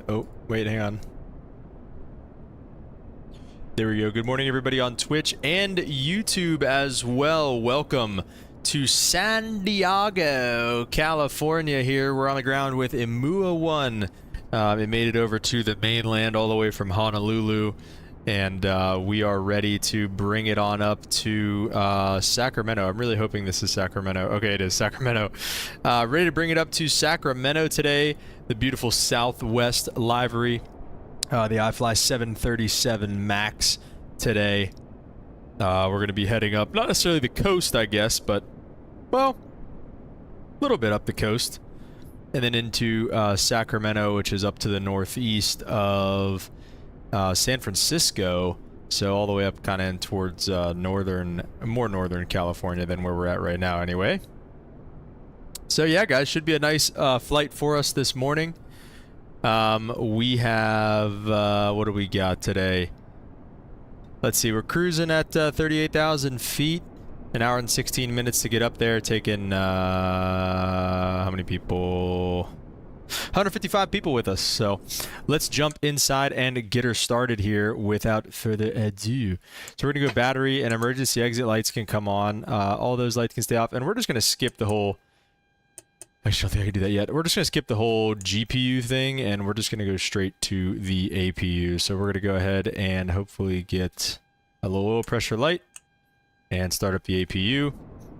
Oh, wait, hang on. There we go. Good morning, everybody on Twitch and YouTube as well. Welcome to San Diego, California here. We're on the ground with IMUA 1. It made it over to the mainland all the way from Honolulu. And we are ready to bring it on up to Sacramento. I'm really hoping this is Sacramento. Okay, it is Sacramento. Ready to bring it up to Sacramento today. The beautiful Southwest livery. The IFLY 737 MAX today. We're going to be heading up, not necessarily the coast, I guess, but, well, a little bit up the coast. And then into Sacramento, which is up to the northeast of San Francisco, so all the way up kind of towards more northern California than where we're at right now anyway. So yeah, guys, should be a nice flight for us this morning. We have, what do we got today? Let's see, we're cruising at 38,000 feet, an hour and 16 minutes to get up there, taking, how many people? 155 people with us, so let's jump inside and get her started here without further ado. So we're gonna go battery and emergency exit lights can come on. All those lights can stay off, and we're just gonna skip the whole... Actually, I don't think I can do that yet. We're just gonna skip the whole GPU thing, and we're just gonna go straight to the APU. So we're gonna go ahead and hopefully get a low oil pressure light and start up the APU.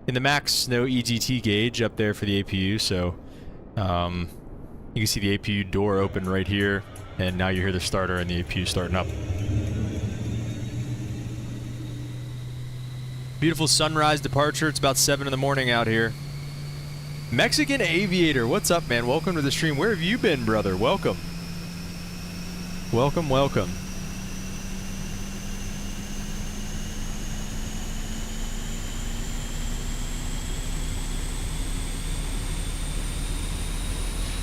In the MAX, no EGT gauge up there for the APU, so you can see the APU door open right here, and now you hear the starter and the APU starting up. Beautiful sunrise departure. It's about 7 in the morning out here. Mexican Aviator, what's up, man? Welcome to the stream. Where have you been, brother? Welcome. Welcome, welcome.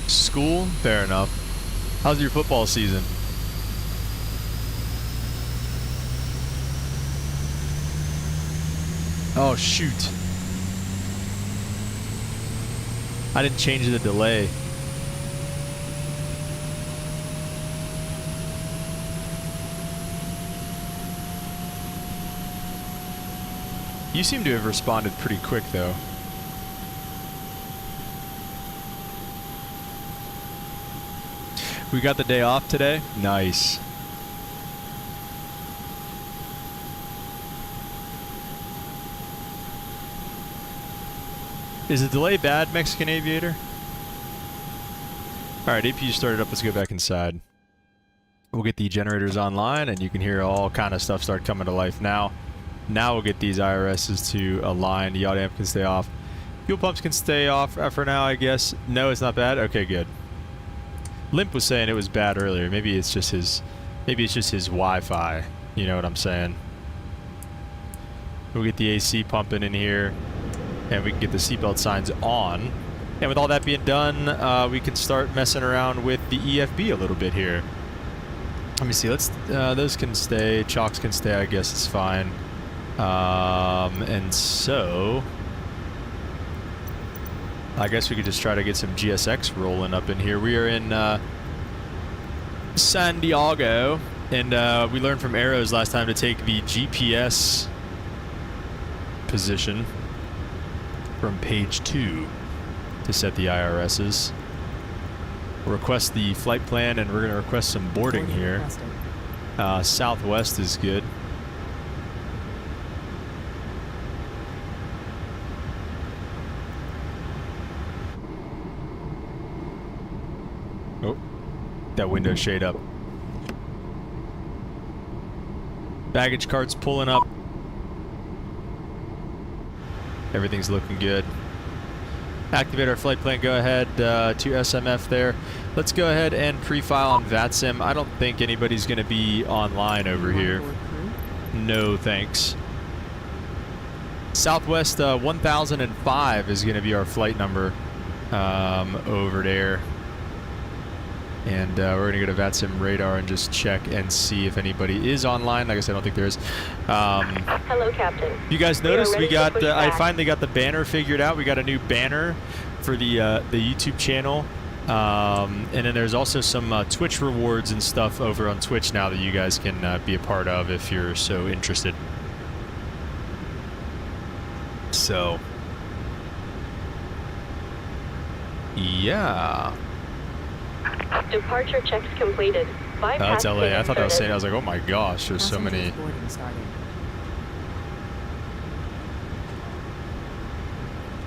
School? Fair enough. How's your football season? Oh, shoot. I didn't change the delay. You seem to have responded pretty quick, though. We got the day off today? Nice. Is the delay bad, Mexican Aviator? Alright, APU started up. Let's go back inside. We'll get the generators online, and you can hear all kind of stuff start coming to life now. Now we'll get these IRSs to align. The yacht amp can stay off. Fuel pumps can stay off for now, I guess. No, it's not bad? Okay, good. Limp was saying it was bad earlier. Maybe it's just his Wi-Fi. You know what I'm saying? We'll get the AC pumping in here, and we can get the seatbelt signs on. And with all that being done, we can start messing around with the EFB a little bit here. Let me see. Let's those can stay. Chocks can stay. I guess it's fine. And so I guess we could just try to get some GSX rolling up in here. We are in San Diego, and we learned from Arrows last time to take the GPS position from page 2 to set the IRSs. We'll request the flight plan, and we're going to request some boarding here. Southwest is good. Oh, that window shade up. Baggage cart's pulling up. Everything's looking good. Activate our flight plan. Go ahead to SMF there. Let's go ahead and pre-file on VATSIM. I don't think anybody's going to be online over here. No, thanks. Southwest 1005 is going to be our flight number over there. And we're going to go to VATSIM radar and just check and see if anybody is online. Like I said, I don't think there is. Hello, Captain. You guys noticed we got, I finally got the banner figured out. We got a new banner for the YouTube channel. And then there's also some Twitch rewards and stuff over on Twitch now that you guys can be a part of if you're so interested. So, yeah. Departure checks completed. That's LA. I thought that was saying, I was like, oh my gosh, there's so many.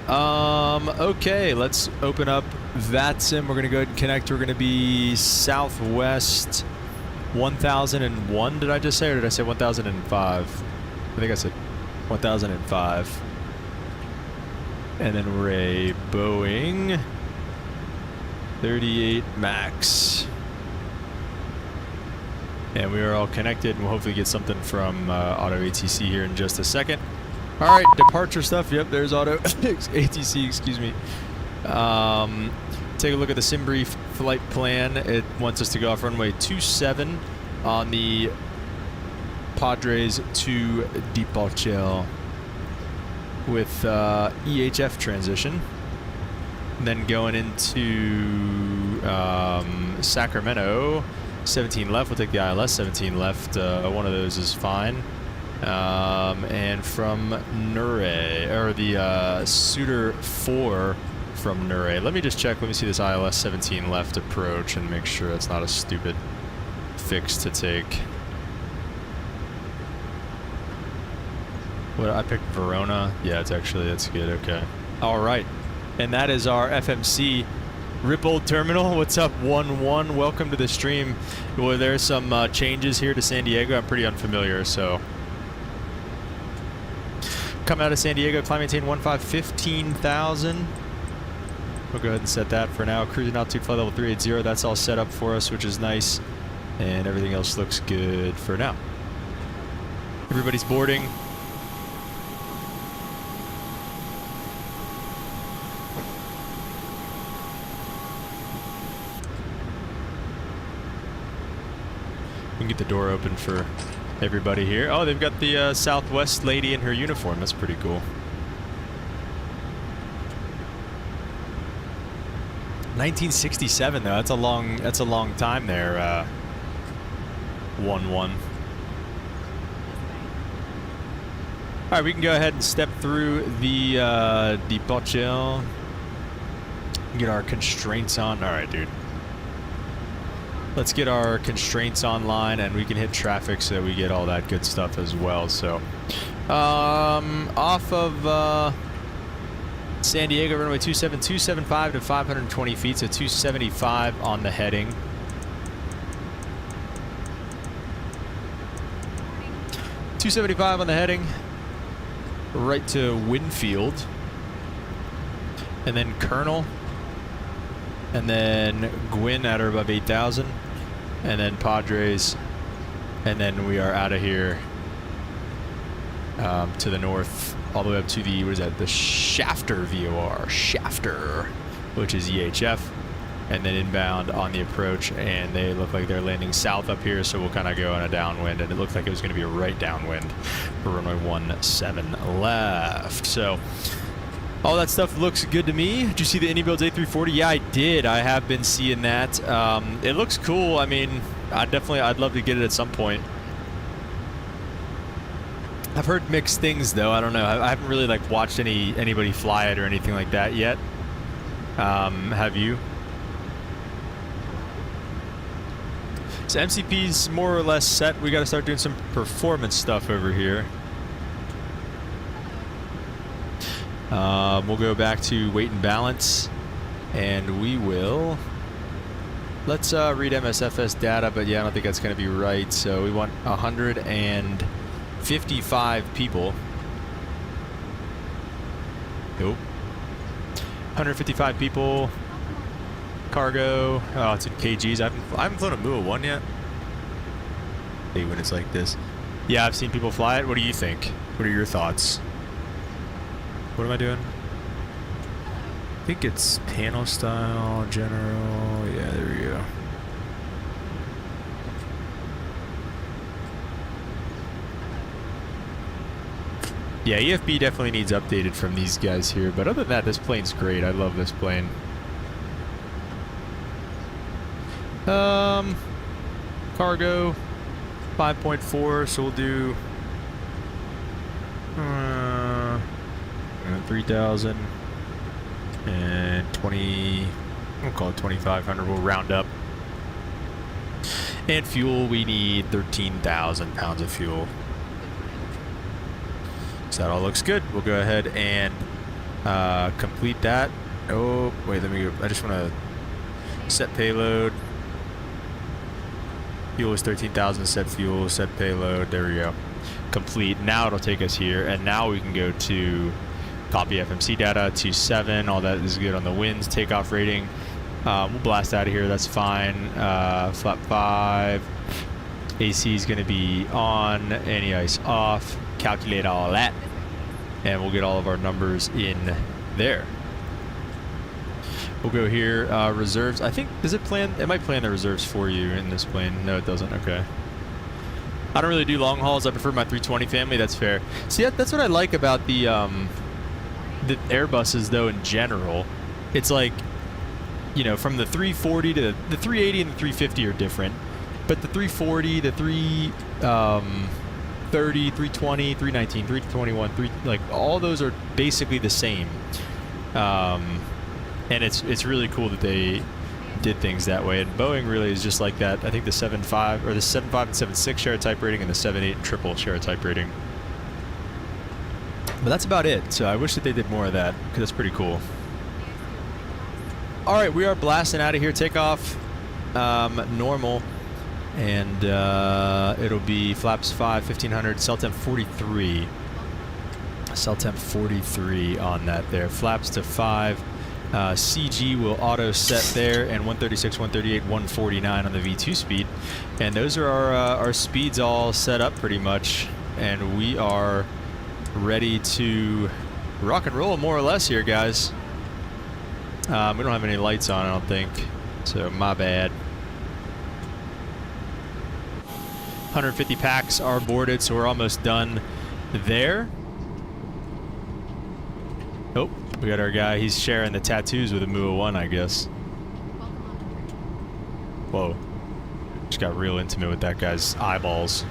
Okay, let's open up VATSIM. We're going to go ahead and connect. We're going to be Southwest 1001. Did I just say, or did I say 1005? I think I said 1005. And then we're a Boeing 38 Max. And we are all connected, and we'll hopefully get something from Auto ATC here in just a second. All right, departure stuff. Yep, there's Auto ATC, excuse me. Take a look at the SimBrief flight plan. It wants us to go off runway 27 on the Padres to Departure with EHF transition. Then going into Sacramento, 17 left. We'll take the ILS 17 left. One of those is fine. And from Nure, or the Suitor 4 from Nure. Let me just check. Let me see this ILS 17 left approach and make sure it's not a stupid fix to take. What, I picked Verona. Yeah, it's actually, that's good. Okay. All right. And that is our FMC Ripple Terminal. What's up, 1-1? Welcome to the stream. Well, there's some changes here to San Diego. I'm pretty unfamiliar, so. Coming out of San Diego, climb maintain 15,000. We'll go ahead and set that for now. Cruising altitude flight level 380. That's all set up for us, which is nice. And everything else looks good for now. Everybody's boarding. We can get the door open for everybody here. Oh, they've got the Southwest lady in her uniform. That's pretty cool. 1967 though. That's a long time there. 1-1. All right, we can go ahead and step through the departure. Get our constraints on. All right, dude. Let's get our constraints online and we can hit traffic so that we get all that good stuff as well. So, off of San Diego, runway 275 to 520 feet, so 275 on the heading. 275 on the heading, right to Winfield, and then Colonel. And then Gwyn at or above 8,000, and then Padres, and then we are out of here to the north, all the way up to the, what is that, the Shafter VOR, Shafter, which is EHF, and then inbound on the approach, and they look like they're landing south up here, so we'll kind of go on a downwind, and it looked like it was going to be a right downwind for runway 17 left. So all that stuff looks good to me. Did you see the Indy Builds A340? Yeah, I did. I have been seeing that. It looks cool. I mean, I'd love to get it at some point. I've heard mixed things though. I don't know. I haven't really like watched anybody fly it or anything like that yet. Have you? So MCP's more or less set. We got to start doing some performance stuff over here. We'll go back to weight and balance, and we will, let's read MSFS data, but yeah, I don't think that's going to be right. So we want 155 people. Nope. 155 people. Cargo. Oh, it's in kgs. I haven't flown a MUA 1 yet. Hey, when it's like this. Yeah, I've seen people fly it. What do you think? What are your thoughts? What am I doing? I think it's panel style, general. Yeah, there we go. Yeah, EFB definitely needs updated from these guys here. But other than that, this plane's great. I love this plane. Cargo 5.4, so we'll do 3,000 and 20. We'll call it 2,500. We'll round up. And fuel, we need 13,000 pounds of fuel. So that all looks good. We'll go ahead and complete that. Oh, wait, let me go. I just want to set payload. Fuel is 13,000, set fuel, set payload. There we go. Complete. Now it'll take us here, and now we can go to copy FMC data, 27. All that is good on the winds, takeoff rating. We'll blast out of here. That's fine. Flap 5. AC is going to be on. Anti-ice off. Calculate all that. And we'll get all of our numbers in there. We'll go here. Reserves. I think, does it plan? It might plan the reserves for you in this plane. No, it doesn't. Okay. I don't really do long hauls. I prefer my 320 family. That's fair. See, that's what I like about the Airbuses, though, in general. It's like, you know, from the 340 to the 380 and the 350 are different. But the 340, the 330, 320, 319, 321, like all those are basically the same. And it's really cool that they did things that way. And Boeing really is just like that. I think the 7.5 or the 7.5 and 7.6 share a type rating, and the 7.8 and triple share a type rating. But that's about it. So I wish that they did more of that, because that's pretty cool. All right, we are blasting out of here. Takeoff normal, and it'll be flaps 5, 1500, cell temp 43. Cell temp 43 on that there. Flaps to 5. CG will auto set there, and 136, 138, 149 on the V2 speed. And those are our speeds all set up pretty much, and we are ready to rock and roll more or less here, guys. We don't have any lights on, I don't think, so my bad. 150 packs are boarded, so we're almost done there. Oh, we got our guy. He's sharing the tattoos with a MUA-1, I guess. Whoa. Just got real intimate with that guy's eyeballs.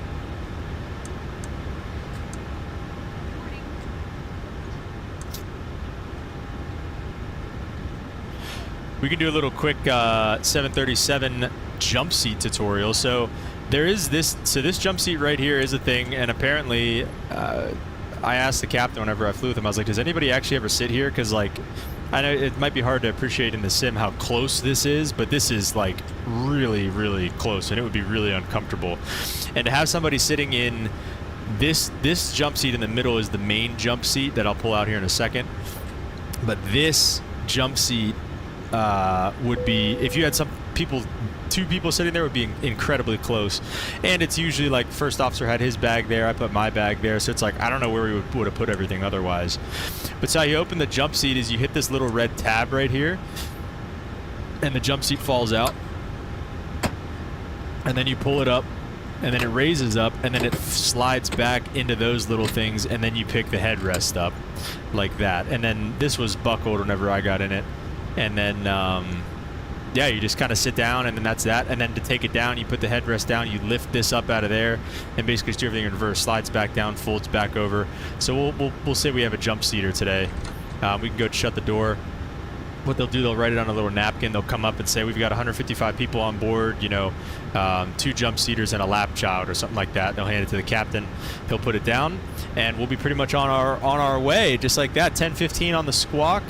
We can do a little quick 737 jump seat tutorial. So there is this, this jump seat right here is a thing, and apparently I asked the captain whenever I flew with him, I was like, does anybody actually ever sit here? Because, like, I know it might be hard to appreciate in the sim how close this is, but this is, like, really, really close, and it would be really uncomfortable. And to have somebody sitting in this jump seat in the middle is the main jump seat that I'll pull out here in a second. But this jump seat would be, if you had two people sitting there, would be incredibly close. And it's usually like first officer had his bag there, I put my bag there, so it's like I don't know where we would have put everything otherwise. But so how you open the jump seat is you hit this little red tab right here, and the jump seat falls out, and then you pull it up, and then it raises up, and then it slides back into those little things, and then you pick the headrest up like that. And then this was buckled whenever I got in it, and then yeah, you just kind of sit down, and then that's that. And then to take it down, you put the headrest down, you lift this up out of there, and basically just do everything in reverse. Slides back down, folds back over. So we'll say we have a jump seater today. We can go shut the door. What they'll do, they'll write it on a little napkin. They'll come up and say, we've got 155 people on board, you know, 2 jump seaters and a lap child or something like that. They'll hand it to the captain. He'll put it down, and we'll be pretty much on our way, just like that. 10:15 on the squawk.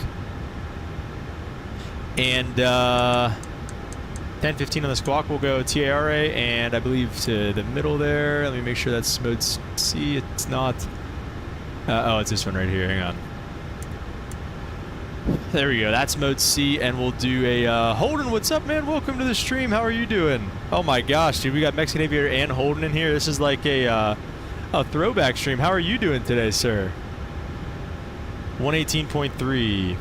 And 10:15 on the squawk, we'll go TARA, and I believe to the middle there. Let me make sure that's mode C. It's not. Oh, it's this one right here. Hang on. There we go. That's mode C, and we'll do a Holden. What's up, man? Welcome to the stream. How are you doing? Oh my gosh, dude, we got Mexican Aviator and Holden in here. This is like a throwback stream. How are you doing today, sir? 118.3.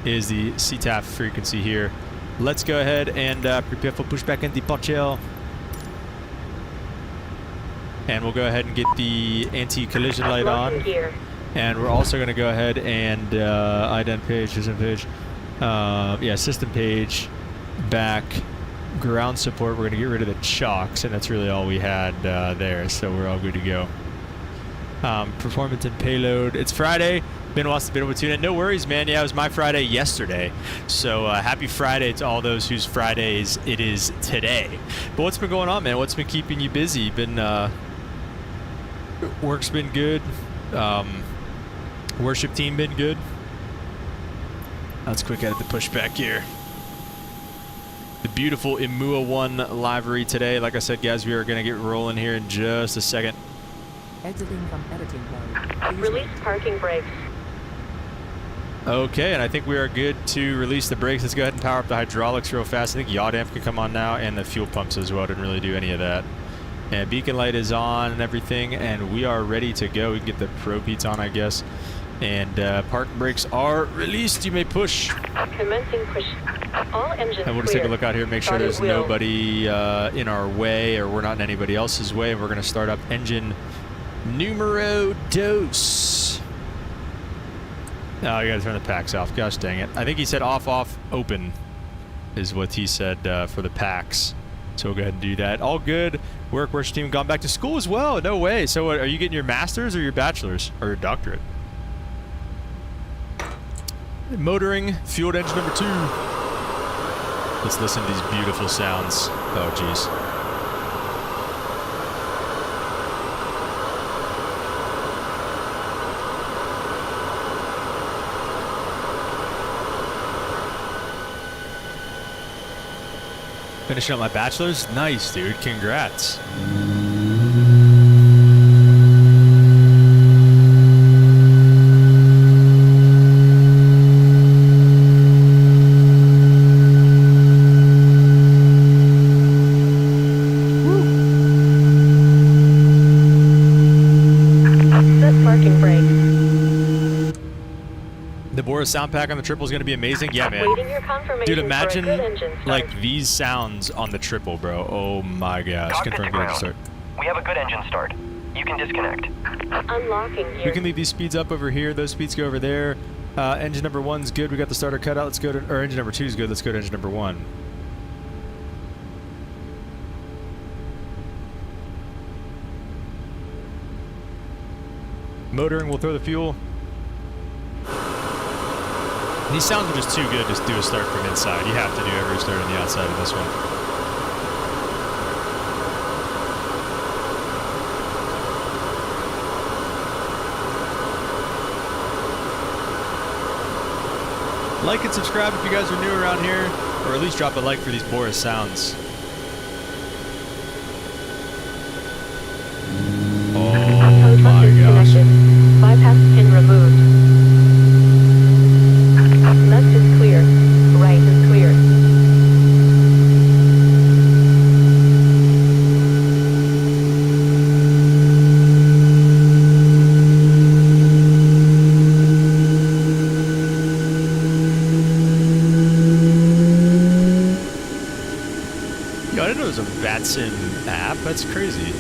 Is the CTAF frequency here. Let's go ahead and prepare for pushback and departure. And we'll go ahead and get the anti-collision light on. And we're also going to go ahead and ident page, system page, system page, back, ground support. We're going to get rid of the chocks, and that's really all we had there, so we're all good to go. Performance and payload. It's Friday. Been wants to been able to tune in. No worries, man. Yeah, it was my Friday yesterday. So happy Friday to all those whose Fridays it is today. But what's been going on, man? What's been keeping you busy? Been work's been good. Worship team been good. Let's quick edit the pushback here. The beautiful IMUA 1 livery today. Like I said, guys, we are going to get rolling here in just a second. Exiting from editing mode. Release parking brakes. Okay, and I think we are good to release the brakes. Let's go ahead and power up the hydraulics real fast. I think yaw damp can come on now, and the fuel pumps as well. Didn't really do any of that. And beacon light is on and everything, and we are ready to go. We can get the probe heats on, I guess. And parking brakes are released. You may push. Commencing push. All engines And we'll just take a look out here, make sure there's nobody in our way, or we're not in anybody else's way. And we're going to start up engine numero dos. Oh, you gotta turn the packs off. Gosh dang it. I think he said off, off, open is what he said for the packs. So we'll go ahead and do that. All good. Worship team gone back to school as well. No way. So are you getting your master's or your bachelor's or your doctorate? Motoring, fueled engine number 2. Let's listen to these beautiful sounds. Oh, geez. Finishing up my bachelor's? Nice, dude. Congrats. Sound pack on the triple is going to be amazing. Yeah, man. Dude, imagine like these sounds on the triple, bro. Oh my gosh. Confirm good engine start. We have a good engine start. You can disconnect. Unlocking gear. We can leave these speeds up over here. Those speeds go over there. Engine number 1's good. We got the starter cut out. Let's go to, or engine number 2 is good. Let's go to engine number 1. Motoring, we'll throw the fuel. These sounds are just too good to do a start from inside. You have to do every start on the outside of this one. Like and subscribe if you guys are new around here, or at least drop a like for these Boris sounds. Oh my gosh. Bypass pin removed. Left is clear. Right is clear. Yo, I didn't know there was a VATSIM app. That's crazy.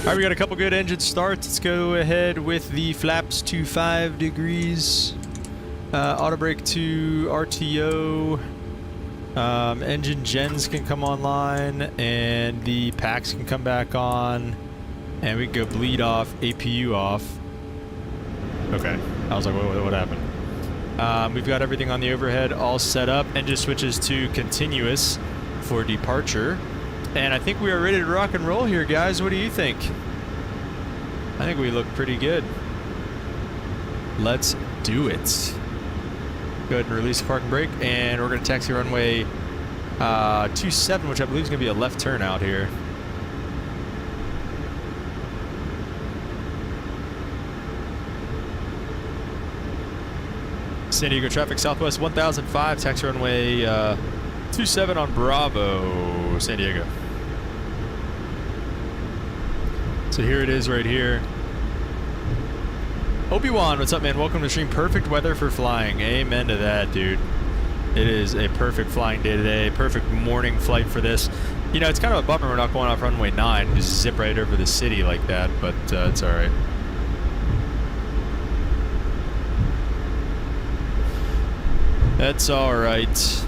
All right, we got a couple good engine starts. Let's go ahead with the flaps to 5 degrees. Auto brake to RTO. Engine gens can come online, and the packs can come back on. And we can go bleed off, APU off. Okay, I was like, what happened? We've got everything on the overhead all set up. Engine switches to continuous for departure. And I think we are ready to rock and roll here, guys. What do you think? I think we look pretty good. Let's do it. Go ahead and release the parking brake, and we're going to taxi runway 27, which I believe is going to be a left turn out here. San Diego traffic, Southwest 1005, taxi runway 27 on Bravo, San Diego. So here it is right here. Obi-Wan, what's up, man? Welcome to the stream. Perfect weather for flying. Amen to that, dude. It is a perfect flying day today. Perfect morning flight for this. You know, it's kind of a bummer we're not going off runway 9. Just zip right over the city like that, but it's all right. That's all right.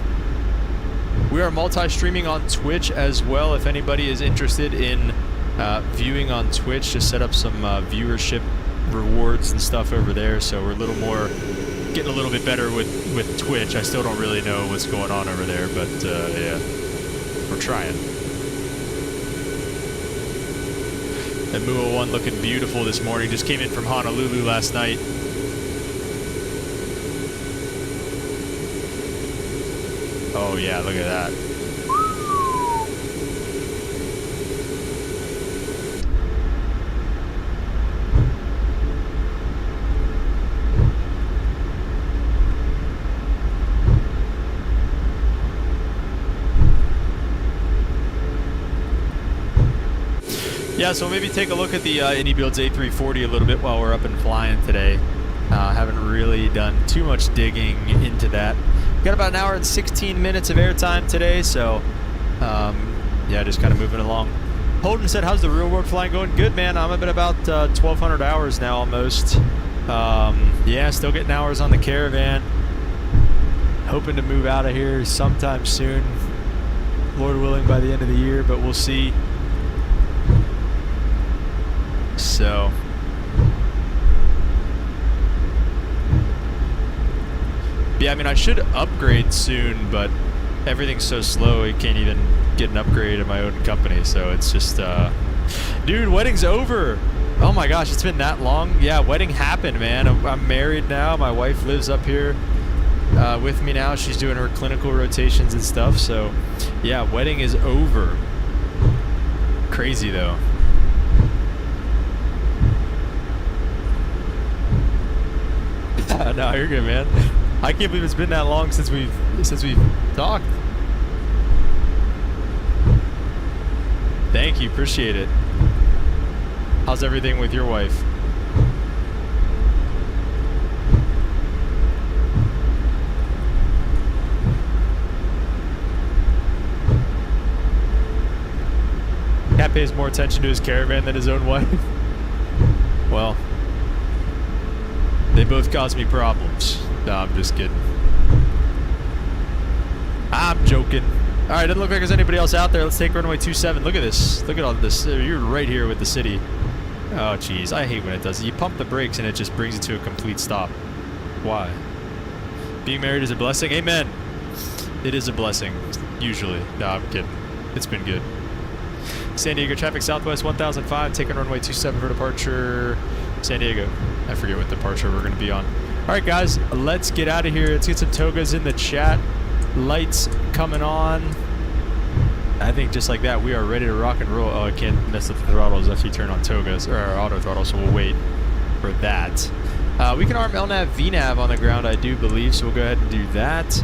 We are multi-streaming on Twitch as well. If anybody is interested in viewing on Twitch, just set up some viewership rewards and stuff over there. So we're a little more, getting a little bit better with Twitch. I still don't really know what's going on over there, but yeah, we're trying. And Mua 1 looking beautiful this morning. Just came in from Honolulu last night. Oh yeah, look at that. Yeah, so maybe take a look at the Anybuilds A340 a little bit while we're up and flying today. Haven't really done too much digging into that. Got about an hour and 16 minutes of airtime today, so yeah, just kind of moving along. Holden said, how's the real world flying going? Good, man. I'm at about 1,200 hours now almost. Yeah, still getting hours on the Caravan. Hoping to move out of here sometime soon. Lord willing by the end of the year, but we'll see. So yeah, I mean, I should upgrade soon, but everything's so slow, I can't even get an upgrade in my own company. So it's just, dude, wedding's over. Oh my gosh, it's been that long. Yeah, wedding happened, man. I'm married now. My wife lives up here with me now. She's doing her clinical rotations and stuff. So yeah, wedding is over. Crazy though. No, you're good, man. I can't believe it's been that long since we've talked. Thank you, appreciate it. How's everything with your wife? Cat pays more attention to his Caravan than his own wife. Well, they both cause me problems. No, I'm just kidding. I'm joking. All right, doesn't look like there's anybody else out there. Let's take runway 27. Look at this. Look at all this. You're right here with the city. Oh, jeez. I hate when it does it. You pump the brakes and it just brings it to a complete stop. Why? Being married is a blessing? Amen. It is a blessing. Usually. No, I'm kidding. It's been good. San Diego traffic southwest 1005. Taking runway 27 for departure. San Diego. I forget what departure we're going to be on. All right, guys, let's get out of here. Let's get some togas in the chat. Lights coming on. I think just like that, we are ready to rock and roll. Oh, I can't mess up the throttles after you turn on togas, or our auto throttle, so we'll wait for that. We can arm LNAV, VNAV on the ground, I do believe, so we'll go ahead and do that.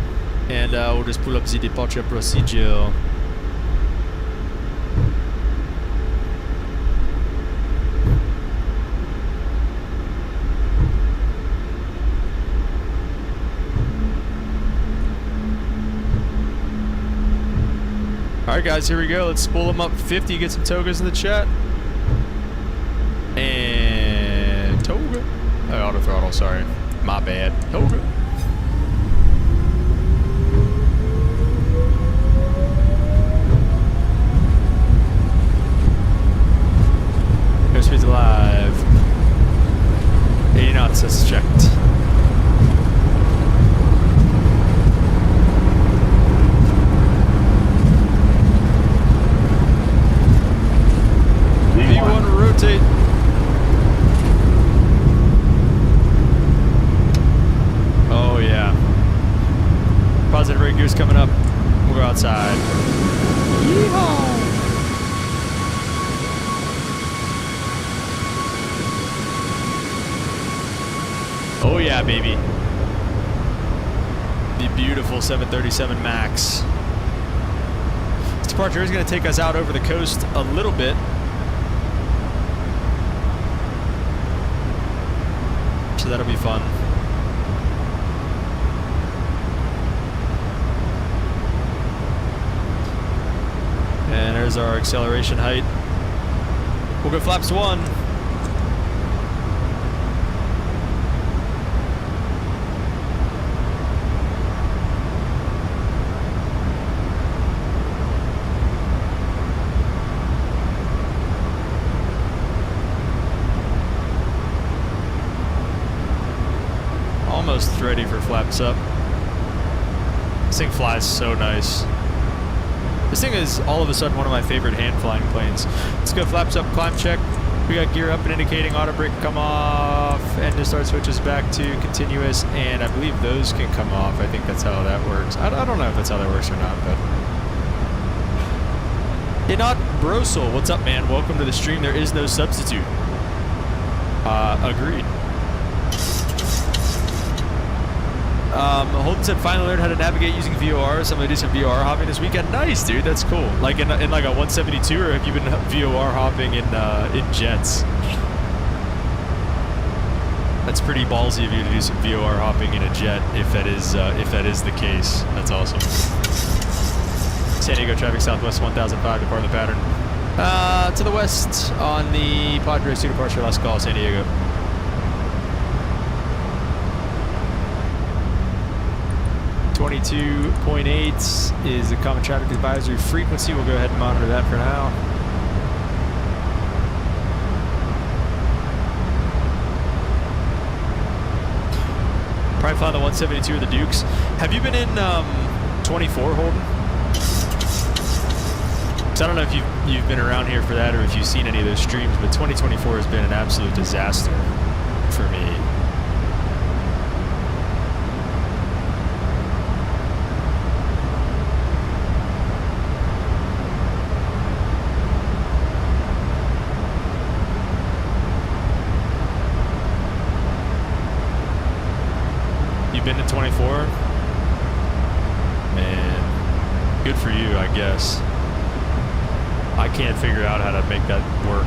And we'll just pull up the departure procedure. Alright guys, here we go. Let's spool them up 50, get some togas in the chat. And toga. Oh, auto throttle, sorry. My bad. Toga. Airspeed's alive. 80 knots, that's checked. V1 rotate. Oh yeah. Positive rate gear's coming up. We'll go outside. Yeehaw! Oh yeah, baby. The beautiful 737 MAX. This departure is going to take us out over the coast a little bit. that'll be fun. And there's our acceleration height. We'll go flaps 1. Almost ready for flaps up. This thing flies so nice. This thing is all of a sudden one of my favorite hand flying planes. Let's go flaps up, climb check. We got gear up and indicating, auto brake come off, engine start switches back to continuous, and I believe those can come off. I think that's how that works. I don't know if that's how that works or not, but. Inot Brosel, what's up, man? Welcome to the stream. There is no substitute. Agreed. Holden said finally learned how to navigate using VOR. So I'm gonna do some VOR hopping this weekend. Nice, dude. That's cool. Like in like a 172, or have you been VOR hopping in jets? That's pretty ballsy of you to do some VOR hopping in a jet. If that is the case, that's awesome. San Diego traffic southwest 1005 depart the pattern. To the west on the Padres 2 departure. Last call, San Diego. .8 is the common traffic advisory frequency. We'll go ahead and monitor that for now. Probably flying the 172 or the Dukes. Have you been in 24, Holden? Because I don't know if you've been around here for that or if you've seen any of those streams, but 2024 has been an absolute disaster for me. Been to 24? Man, good for you, I guess. I can't figure out how to make that work.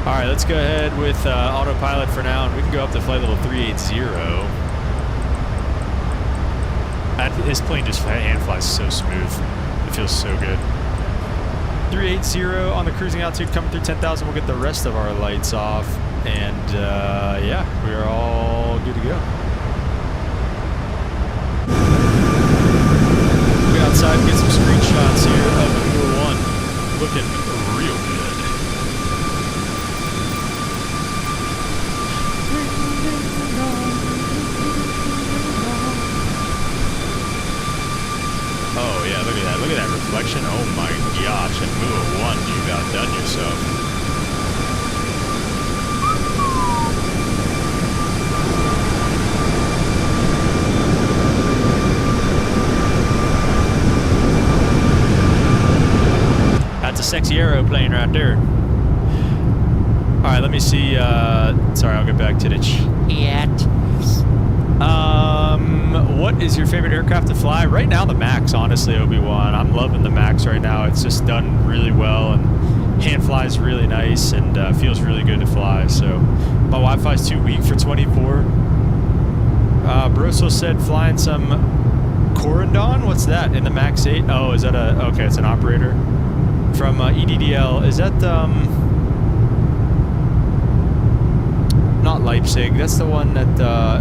Alright, let's go ahead with autopilot for now, and we can go up to flight level 380. This plane just hand flies so smooth. It feels so good. 380 on the cruising altitude, coming through 10,000. We'll get the rest of our lights off. And yeah, we are all good to go. We'll get outside and get some screenshots here of Number 1. Looking real good. Oh yeah, look at that. Look at that reflection. Oh my gosh, at Number 1, you've outdone yourself. That's a sexy aeroplane right there. Alright, let me see. Sorry, I'll get back to the chat. What is your favorite aircraft to fly? Right now, the Max, honestly, Obi-Wan. I'm loving the Max right now. It's just done really well, and hand flies really nice, and feels really good to fly. So, my Wi-Fi is too weak for 24. Broso said flying some Corendon? What's that? In the Max 8? Oh, is that a... Okay, it's an operator. From EDDL, is that not Leipzig? That's the one that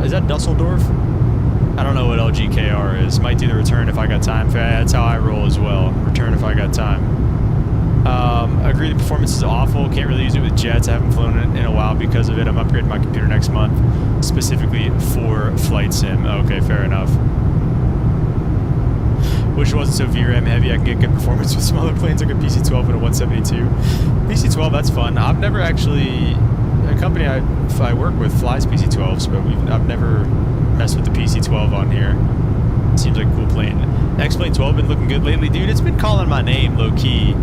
is that Dusseldorf? I don't know what LGKR is. Might do the return if I got time. That's how I roll as well. Return if I got time. Agree the performance is awful. Can't really use it with jets. I haven't flown it in a while because of it. I'm upgrading my computer next month specifically for flight sim. Okay, fair enough. Which wasn't so VRAM heavy. I can get good performance with smaller planes like a PC-12 and a 172. PC-12, that's fun. I've never actually... A company I work with flies PC-12s, but I've never messed with the PC-12 on here. Seems like a cool plane. X-Plane 12 been looking good lately. Dude, it's been calling my name low-key.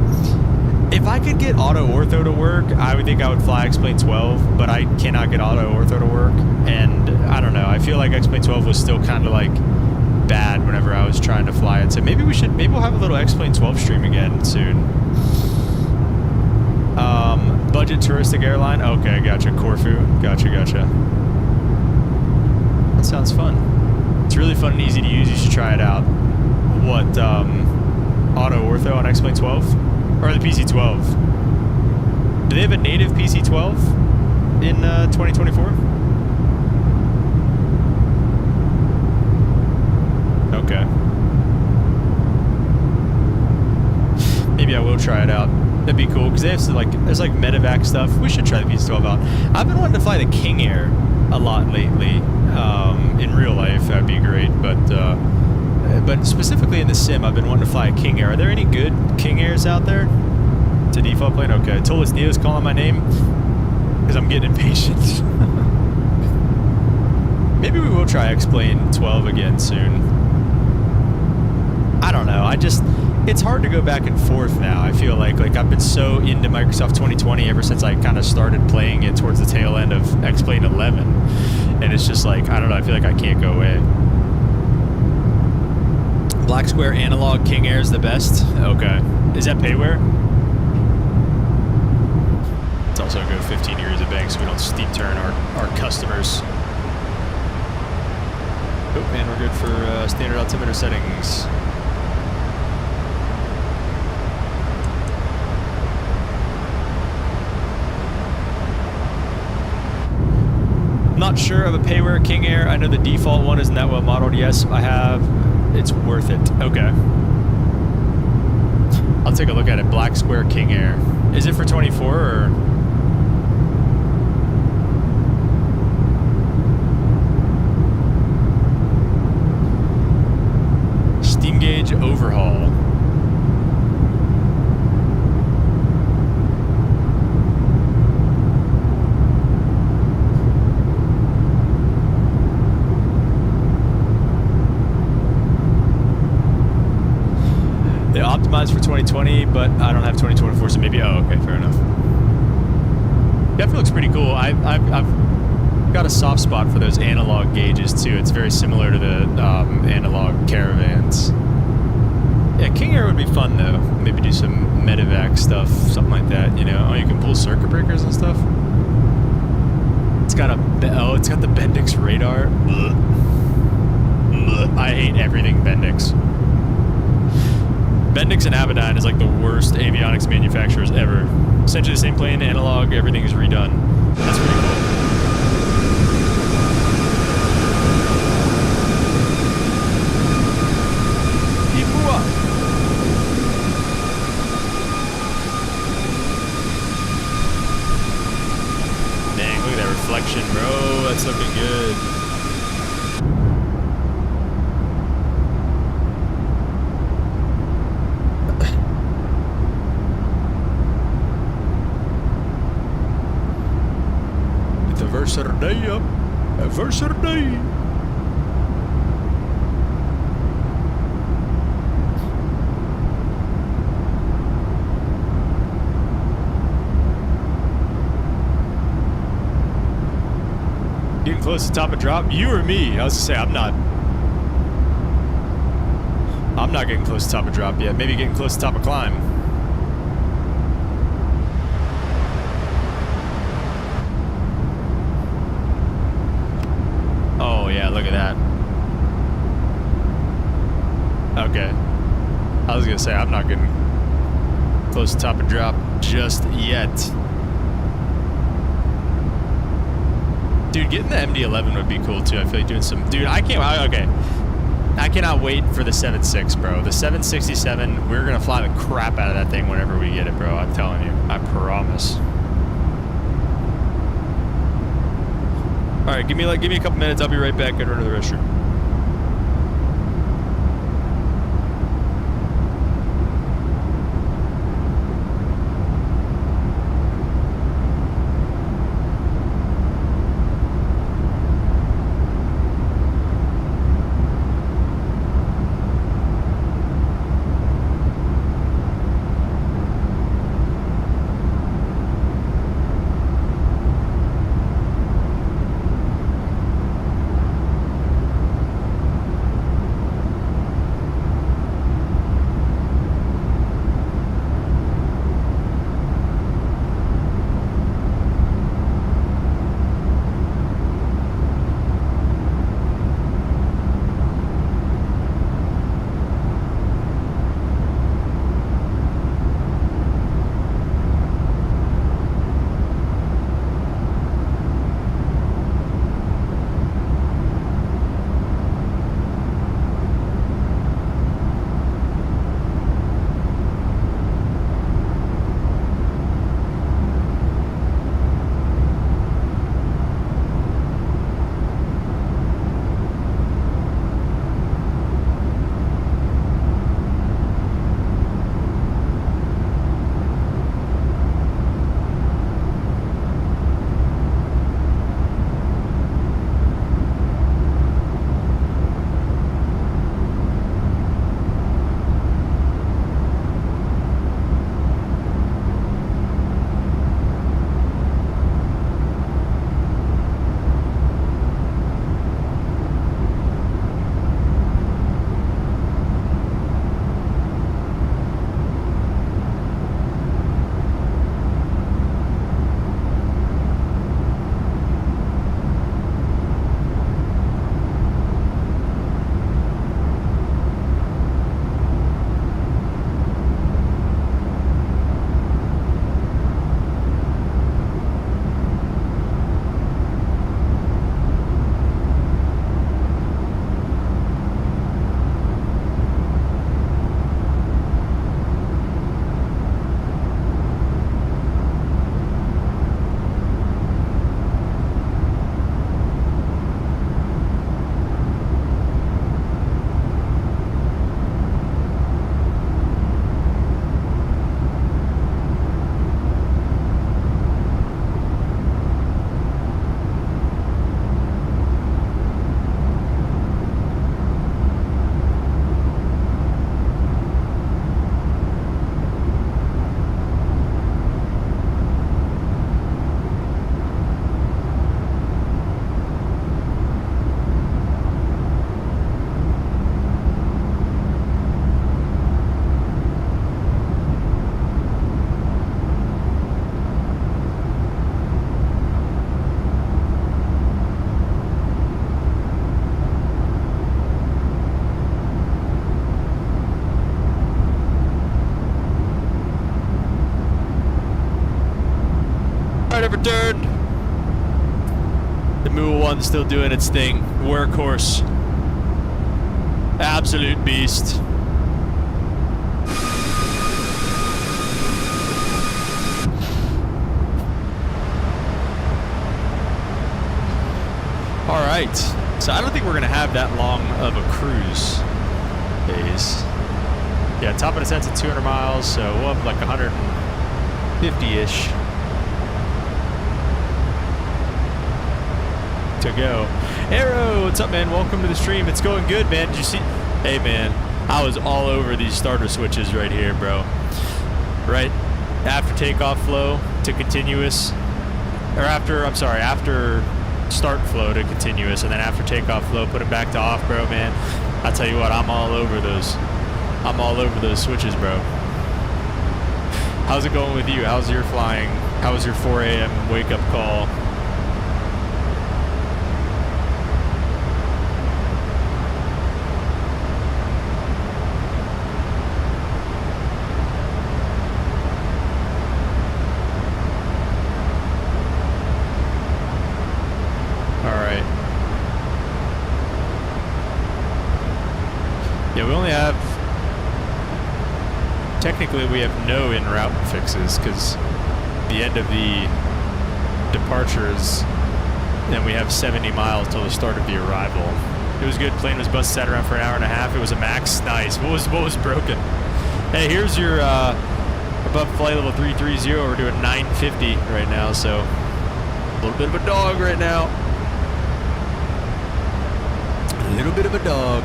If I could get auto ortho to work, I would think I would fly X-Plane 12, but I cannot get auto ortho to work. And I don't know. I feel like X-Plane 12 was still kind of like... bad whenever I was trying to fly it. So maybe we'll have a little X-Plane 12 stream again soon. Budget touristic airline. Okay, gotcha. Corfu. Gotcha. That sounds fun. It's really fun and easy to use. You should try it out. What, auto ortho on X-Plane 12? Or the PC-12? Do they have a native PC-12 in 2024? Okay. Maybe I will try it out. That'd be cool because they have some, there's like medevac stuff. We should try the PC-12 out. I've been wanting to fly the King Air a lot lately. In real life, that'd be great, but specifically in the sim, I've been wanting to fly a King Air. Are there any good King Airs out there? It's a default plane? Okay. Tolis Neo's calling my name because I'm getting impatient. Maybe we will try X-Plane 12 again soon. I don't know. It's hard to go back and forth now. I feel like I've been so into Microsoft 2020 ever since I kind of started playing it towards the tail end of X-Plane 11. And it's just like, I don't know, I feel like I can't go away. Black Square Analog King Air is the best? Okay. Is that payware? Let's also go 15 degrees of bank so we don't steep turn our customers. Oh, and we're good for standard altimeter settings. Not sure of a payware King Air. I know the default one isn't that well modeled. Yes, I have. It's worth it. Okay. I'll take a look at it. Black Square King Air. Is it for 24 or? Steam gauge overhaul. Optimized for 2020, but I don't have 2024, so maybe. Oh, okay, fair enough. Definitely looks pretty cool. I've got a soft spot for those analog gauges too. It's very similar to the analog caravans. Yeah, King Air would be fun though. Maybe do some medevac stuff, something like that. You know, oh, you can pull circuit breakers and stuff. It's got it's got the Bendix radar. Ugh. Ugh. I hate everything Bendix. Bendix and Avidyne is like the worst avionics manufacturers ever. Essentially the same plane, analog, everything is redone. That's pretty cool. Dang, look at that reflection, bro. That's looking good. Anniversary up. Anniversary. Getting close to the top of drop? You or me? I was gonna say I'm not getting close to the top of drop yet. Maybe getting close to the top of climb. Oh yeah, look at that. Okay. I was gonna say I'm not getting close to the top of drop just yet. Dude, getting the MD-11 would be cool too. I feel like doing some... Dude, I cannot wait for the 7.6, bro. The 767, we're gonna fly the crap out of that thing whenever we get it, bro. I'm telling you. I promise. Alright, give me a couple minutes. I'll be right back. Gotta run to the restroom. right over turn. The Moo 1 still doing its thing. Workhorse. Absolute beast. Alright. So I don't think we're going to have that long of a cruise phase. Yeah, top of the descent's at 200 miles, so we'll have like 150-ish to go. Arrow, what's up, man? Welcome to the stream. It's going good, man. Did you see? Hey, man, I was all over these starter switches right here, bro. Right after takeoff flow to continuous, or after start flow to continuous, and then after takeoff flow, put it back to off, bro, man. I tell you what, I'm all over those. I'm all over those switches, bro. How's it going with you? How's your flying? How was your 4 a.m. wake-up call? Yeah, we only have, technically we have no en route fixes because the end of the departure is, and we have 70 miles till the start of the arrival. It was good. Plane was busted sat around for an hour and a half. It was a max. Nice. What was broken? Hey, here's your above flight level 330. We're doing 950 right now, so a little bit of a dog right now. A little bit of a dog.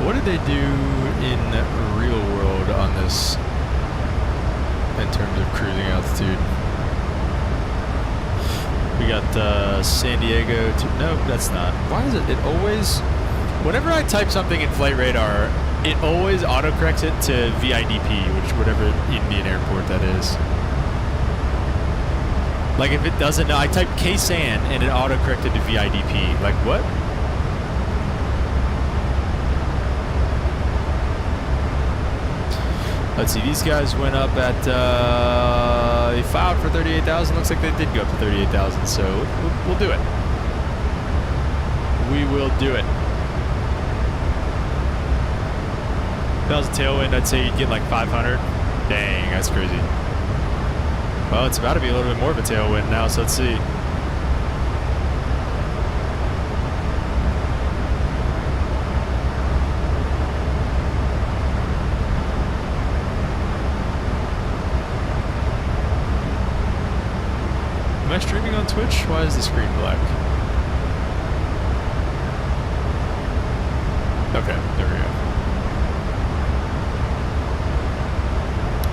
What did they do in real world on this in terms of cruising altitude? We got San Diego to, no, that's not. Why is it? It always, whenever I type something in Flight Radar, it always autocorrects it to VIDP, which whatever Indian airport that is. Like if it doesn't know, I type KSAN and it autocorrected to VIDP. Like what? Let's see, these guys went up at, they filed for 38,000. Looks like they did go up to 38,000, so we'll do it. We will do it. If that was a tailwind, I'd say you'd get like 500. Dang, that's crazy. Well, it's about to be a little bit more of a tailwind now, so let's see. Am I streaming on Twitch? Why is the screen black? Okay, there we go.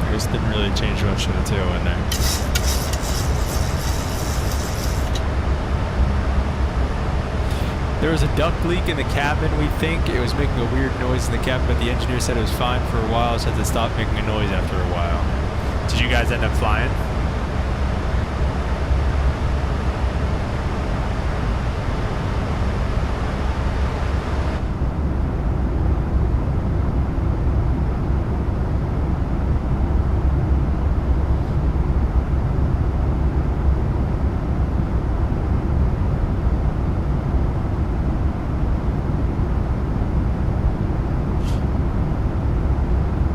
I guess it didn't really change much in the tailwind there. There was a duct leak in the cabin, we think. It was making a weird noise in the cabin, but the engineer said it was fine for a while, so it stopped making a noise after a while. Did you guys end up flying?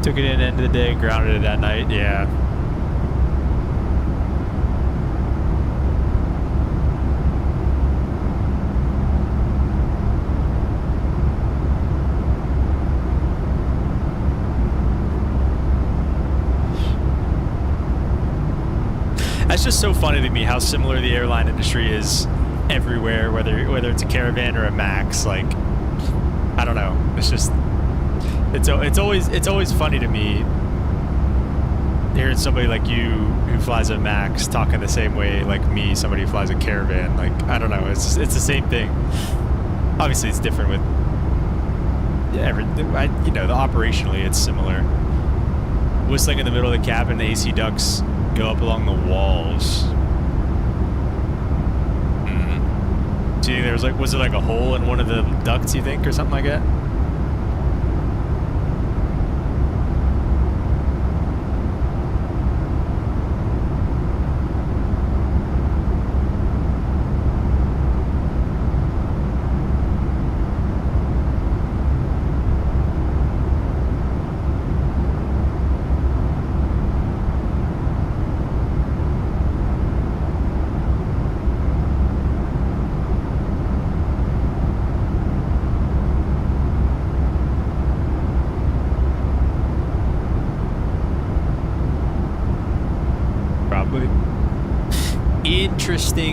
Took it in end of the day, grounded it that night, yeah. That's just so funny to me how similar the airline industry is everywhere, whether it's a Caravan or a Max. Like, I don't know. It's just it's always funny to me hearing somebody like you who flies a Max talking the same way like me, somebody who flies a Caravan. Like, I don't know. It's the same thing. Obviously, it's different with you know, operationally it's similar. Whistling in the middle of the cabin, the AC ducts go up along the walls. Do you think there was like, was it like a hole in one of the ducts, you think, or something like that?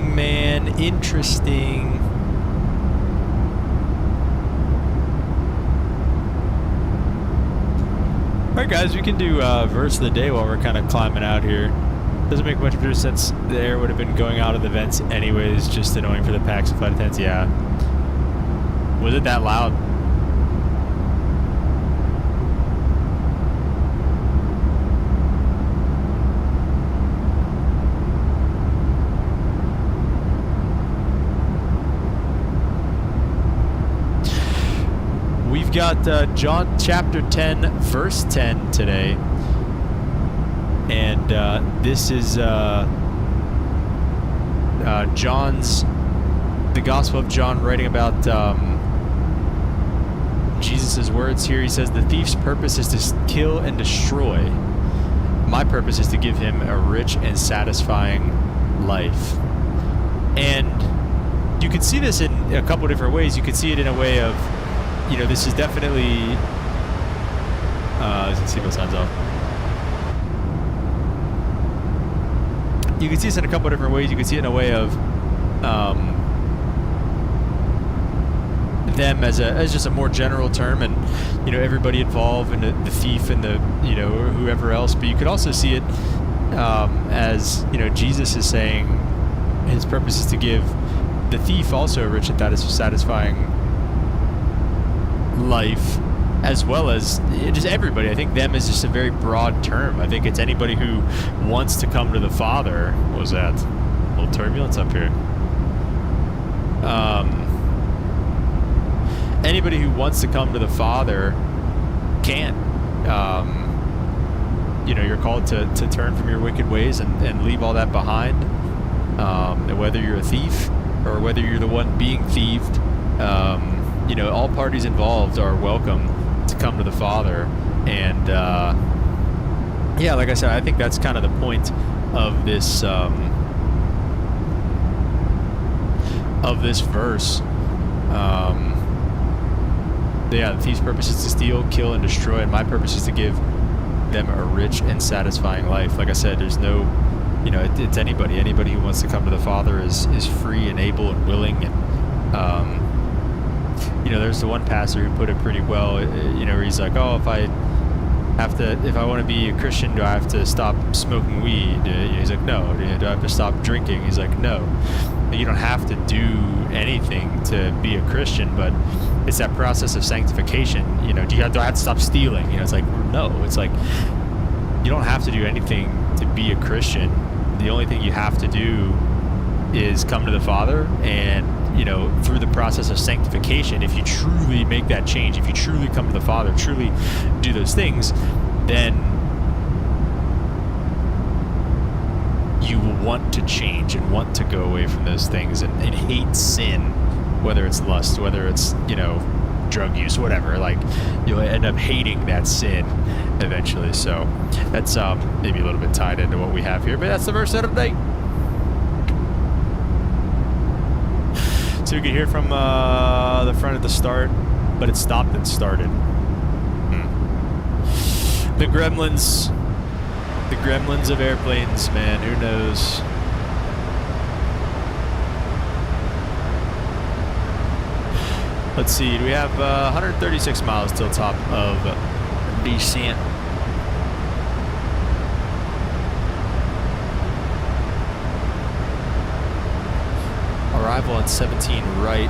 Interesting, man. Interesting. Alright guys, we can do verse of the day while we're kind of climbing out here. Doesn't make much of sense. The air would have been going out of the vents anyways, just annoying for the packs and flight attendants. Yeah. Was it that loud? We've got John chapter 10, verse 10 today. And this is John's, the Gospel of John, writing about Jesus' words here. He says, "The thief's purpose is to kill and destroy. My purpose is to give him a rich and satisfying life." And you could see this in a couple different ways. You could see it in a way of, you know, this is definitely seatbelt signs off. You can see this in a couple different ways. You can see it in a way of them as just a more general term, and you know, everybody involved, and the thief and the, you know, or whoever else. But you could also see it as, you know, Jesus is saying his purpose is to give the thief also a rich and satisfying life, as well as just everybody. I think them is just a very broad term. I think it's anybody who wants to come to the Father. What was that? A little turbulence up here. Anybody who wants to come to the Father can. You know, you're called to turn from your wicked ways and leave all that behind. And whether you're a thief or whether you're the one being thieved, you know, all parties involved are welcome to come to the Father. And yeah, like I said, I think that's kind of the point of this verse. Yeah, the thief's purpose is to steal, kill, and destroy, and my purpose is to give them a rich and satisfying life. Like I said, there's no, you know, it's anybody who wants to come to the Father is free and able and willing. And you know, there's the one pastor who put it pretty well, you know, where he's like, oh, if I want to be a Christian, do I have to stop smoking weed? He's like, no. Do I have to stop drinking? He's like, no. You don't have to do anything to be a Christian, but it's that process of sanctification. You know, do I have to stop stealing? You know, it's like, no. It's like, you don't have to do anything to be a Christian. The only thing you have to do is come to the Father, and, you know, through the process of sanctification, if you truly make that change, if you truly come to the Father, truly do those things, then you will want to change and want to go away from those things and hate sin, whether it's lust, whether it's, you know, drug use, whatever. Like, you'll end up hating that sin eventually. So that's maybe a little bit tied into what we have here, but that's the verse of the day. So you can hear from the front at the start, but it stopped and started. The gremlins of airplanes, man, who knows? Let's see, we have 136 miles till top of descent. Arrival on 17 right.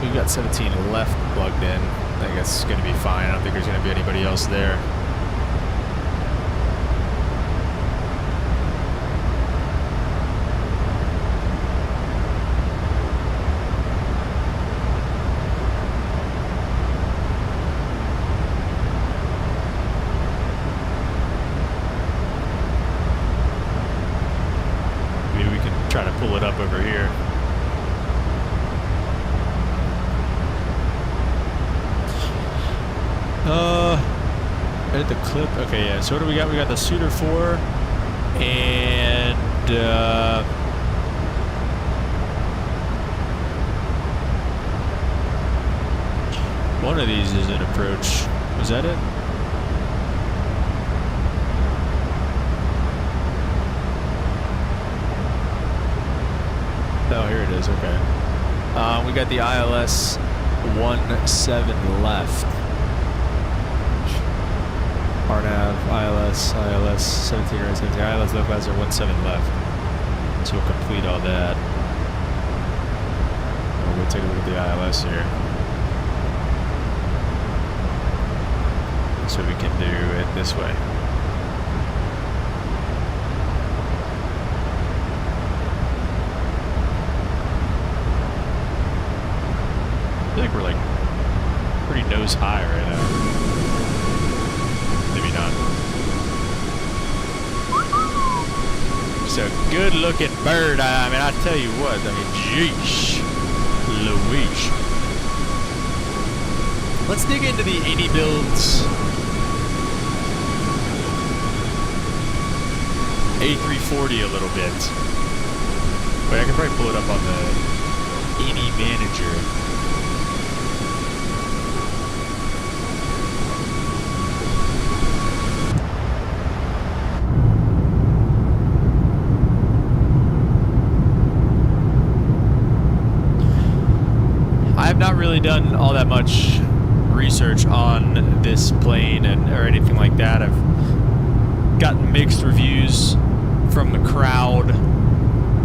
We've got 17 left plugged in. I think it's going to be fine. I don't think there's going to be anybody else there. Maybe we can try to pull it up over here. Edit the clip. Okay, yeah. So what do we got? We got the Suitor 4 and one of these is an approach. Was that it? Oh, here it is. Okay. We got the ILS 17 left. RNAV, ILS 17 right 17. ILS localizer 17 left. So we'll complete all that. We'll go take a look at the ILS here. So we can do it this way. I feel like we're like pretty nose high right now. Maybe not. It's a good looking bird. I mean, I tell you what, I mean, jeesh Louise. Let's dig into the 80 builds. A340 a little bit. Wait, I can probably pull it up on the any manager. I have not really done all that much research on this plane or anything like that. I've gotten mixed reviews from the crowd,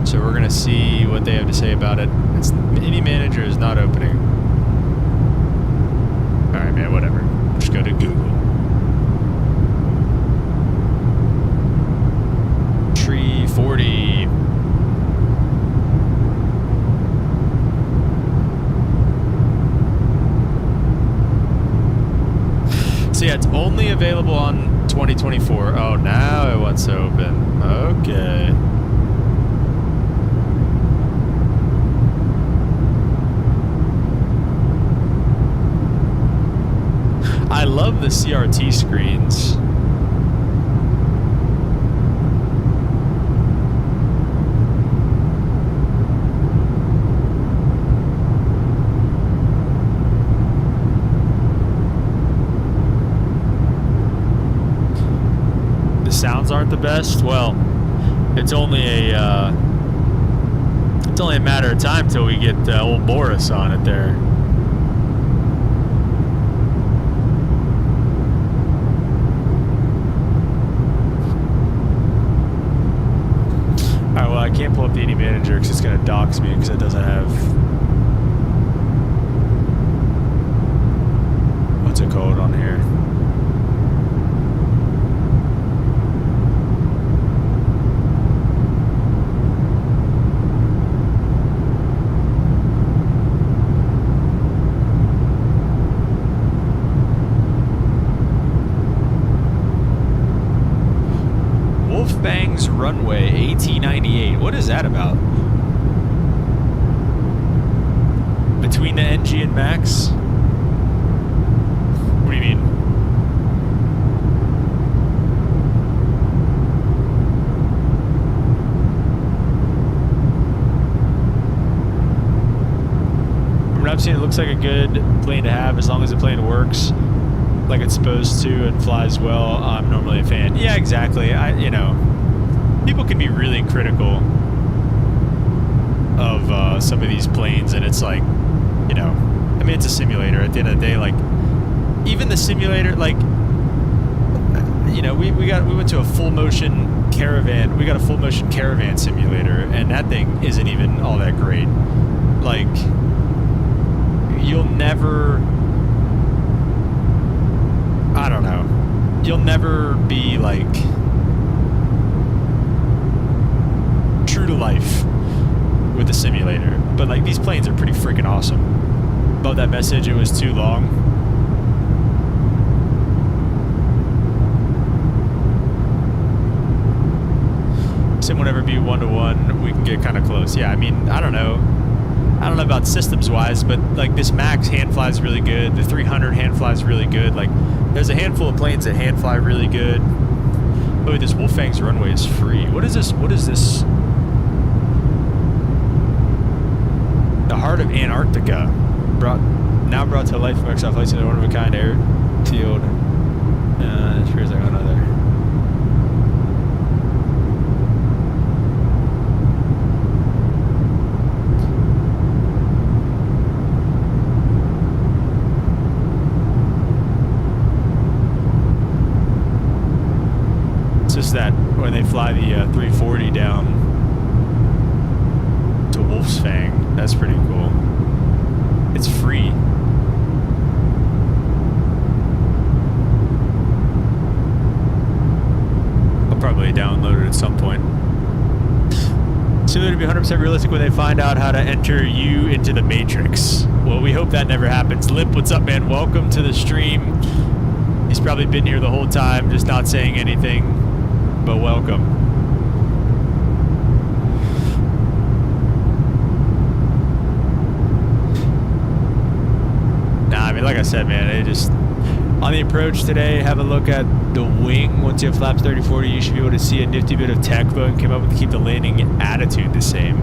so we're gonna see what they have to say about it. Any manager is not opening. All right, man, whatever. Just go to Google. Tree 40. So yeah, it's only available on 2024. Oh, now it wants to open. Okay. I love the CRT screens. Sounds aren't the best. Well, it's only a matter of time till we get old Boris on it there. All right. Well, I can't pull up the any manager because it's gonna dox me because it doesn't have what's it called on here. Wolfbang's Runway AT98. What is that about? Between the NG and Max? What do you mean? From what I've seen, it looks like a good plane to have as long as the plane works like it's supposed to and flies well. I'm normally a fan. Yeah, exactly. You know, people can be really critical of some of these planes, and it's like, you know, I mean, it's a simulator. At the end of the day, like, even the simulator, like, you know, we went to a full motion caravan. We got a full motion caravan simulator, and that thing isn't even all that great. Like, you'll never, I don't know, you'll never be like true to life with the simulator, but like these planes are pretty freaking awesome. About that message, it was too long. Sim will never be 1-to-1. We can get kind of close. Yeah, I mean, I don't know about systems wise, but like this Max hand flies really good. The 300 hand flies really good. Like, there's a handful of planes that hand fly really good. Oh, this Wolfbang's Runway is free. What is this? What is this? The Heart of Antarctica. Now brought to life from Microsoft Flight Simulator, one-of-a-kind airfield. As far as I go, another. they fly the 340 down to Wolf's Fang. That's pretty cool. It's free. I'll probably download it at some point. Soon to be 100% realistic when they find out how to enter you into the Matrix. Well, we hope that never happens. Lip, what's up, man? Welcome to the stream. He's probably been here the whole time, just not saying anything, but welcome. Nah, I mean, like I said, man, it just... On the approach today, have a look at the wing. Once you have flaps 30-40, you should be able to see a nifty bit of tech Boeing came up with to keep the landing attitude the same.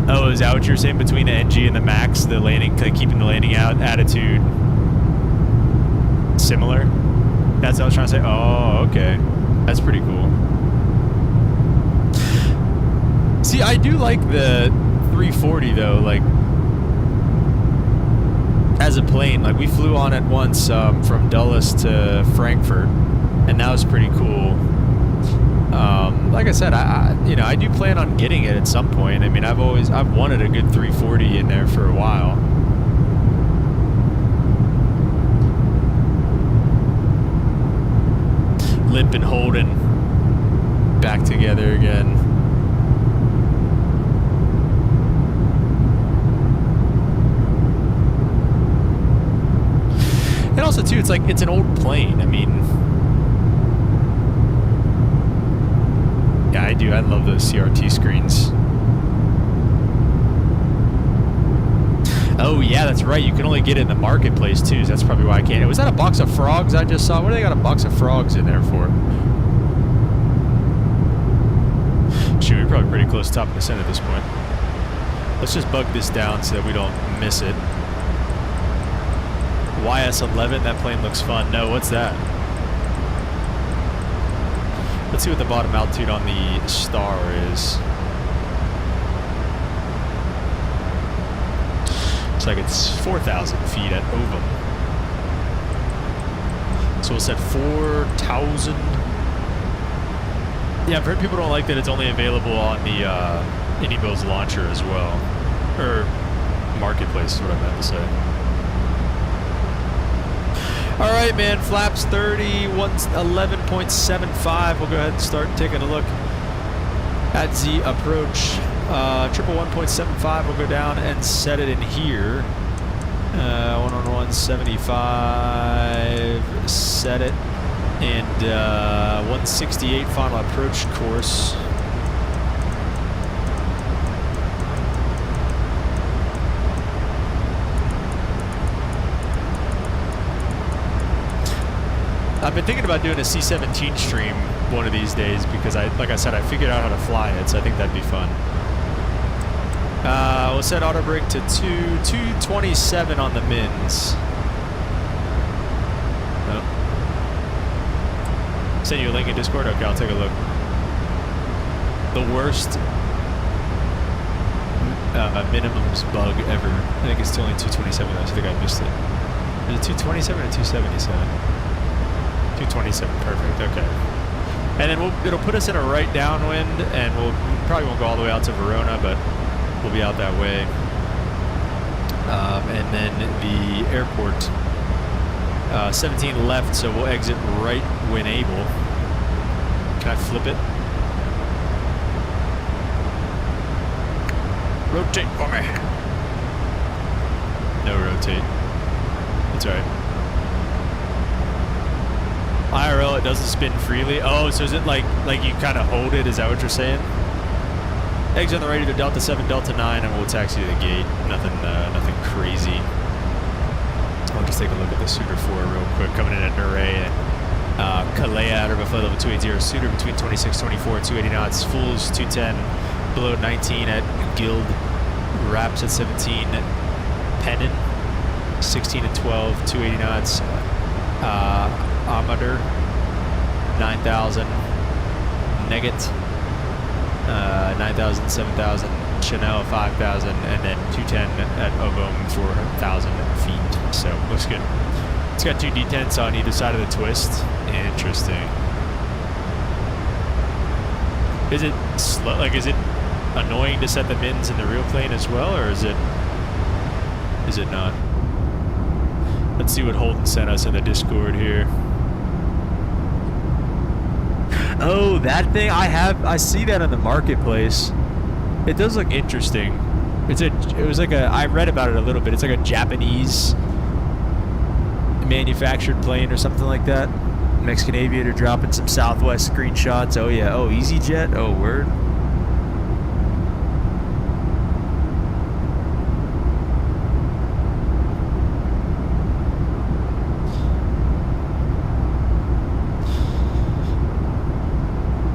Oh, is that what you're saying between the NG and the MAX? The landing, keeping the landing out attitude similar? That's what I was trying to say. Oh, okay. That's pretty cool. See, I do like the 340 though, like as a plane. Like we flew on it once from Dulles to Frankfurt, and that was pretty cool. Like I said, I do plan on getting it at some point. I mean, I've wanted a good 340 in there for a while. Limp and Holden back together again. And also too, it's like it's an old plane. I mean, yeah, I do. I love those CRT screens. Oh yeah, that's right. You can only get it in the marketplace too. So that's probably why I can't. Was that a box of frogs I just saw? What do they got a box of frogs in there for? Shoot, we're probably pretty close to top of the center at this point. Let's just bug this down so that we don't miss it. YS-11, that plane looks fun. No, what's that? Let's see what the bottom altitude on the Star is. Looks like it's 4,000 feet at Ovum. So we'll set 4,000. Yeah, I've heard people don't like that it's only available on the Indybills launcher as well. Or marketplace is what I meant to say. All right, man, flaps 30, 11.75. We'll go ahead and start taking a look at the approach. 111.75, we'll go down and set it in here. 111.75, set it. And 168 final approach course. I've been thinking about doing a C-17 stream one of these days because like I said, I figured out how to fly it, so I think that'd be fun. We'll set auto brake to 227 on the mins. Oh. Send you a link in Discord? Okay, I'll take a look. The worst minimums bug ever. I think it's only 227. I think I missed it. Is it 227 or 277? 227, perfect, okay. And then it'll put us in a right downwind, and we probably won't go all the way out to Verona, but we'll be out that way. And then the airport, 17 left, so we'll exit right when able. Can I flip it? Rotate for me. No rotate. It's alright. IRL, it doesn't spin freely. Oh, so is it like you kind of hold it? Is that what you're saying? Exit on the right to Delta 7, Delta 9, and we'll taxi to the gate. Nothing crazy. I'll just take a look at the Suitor 4 real quick. Coming in at Nuray and Kalea at Buffalo level 280. Suitor between 26, 24, 280 knots. Fools 210, below 19 at Guild. Wraps at 17. Pennon 16 and 12, 280 knots. Amador 9,000, Negat 9,000, 7,000, Chanel 5,000, and then 210 at Ovum 4,000 feet. So looks good. It's got two D10s on either side of the twist. Interesting. Is it slow? Like, is it annoying to set the mins in the real plane as well, or is it not? Let's see what Holden sent us in the Discord here. Oh, that thing, I see that in the marketplace. It does look interesting. I read about it a little bit. It's like a Japanese manufactured plane or something like that. Mexican aviator dropping some Southwest screenshots. Oh yeah. Oh, EasyJet. Oh, word.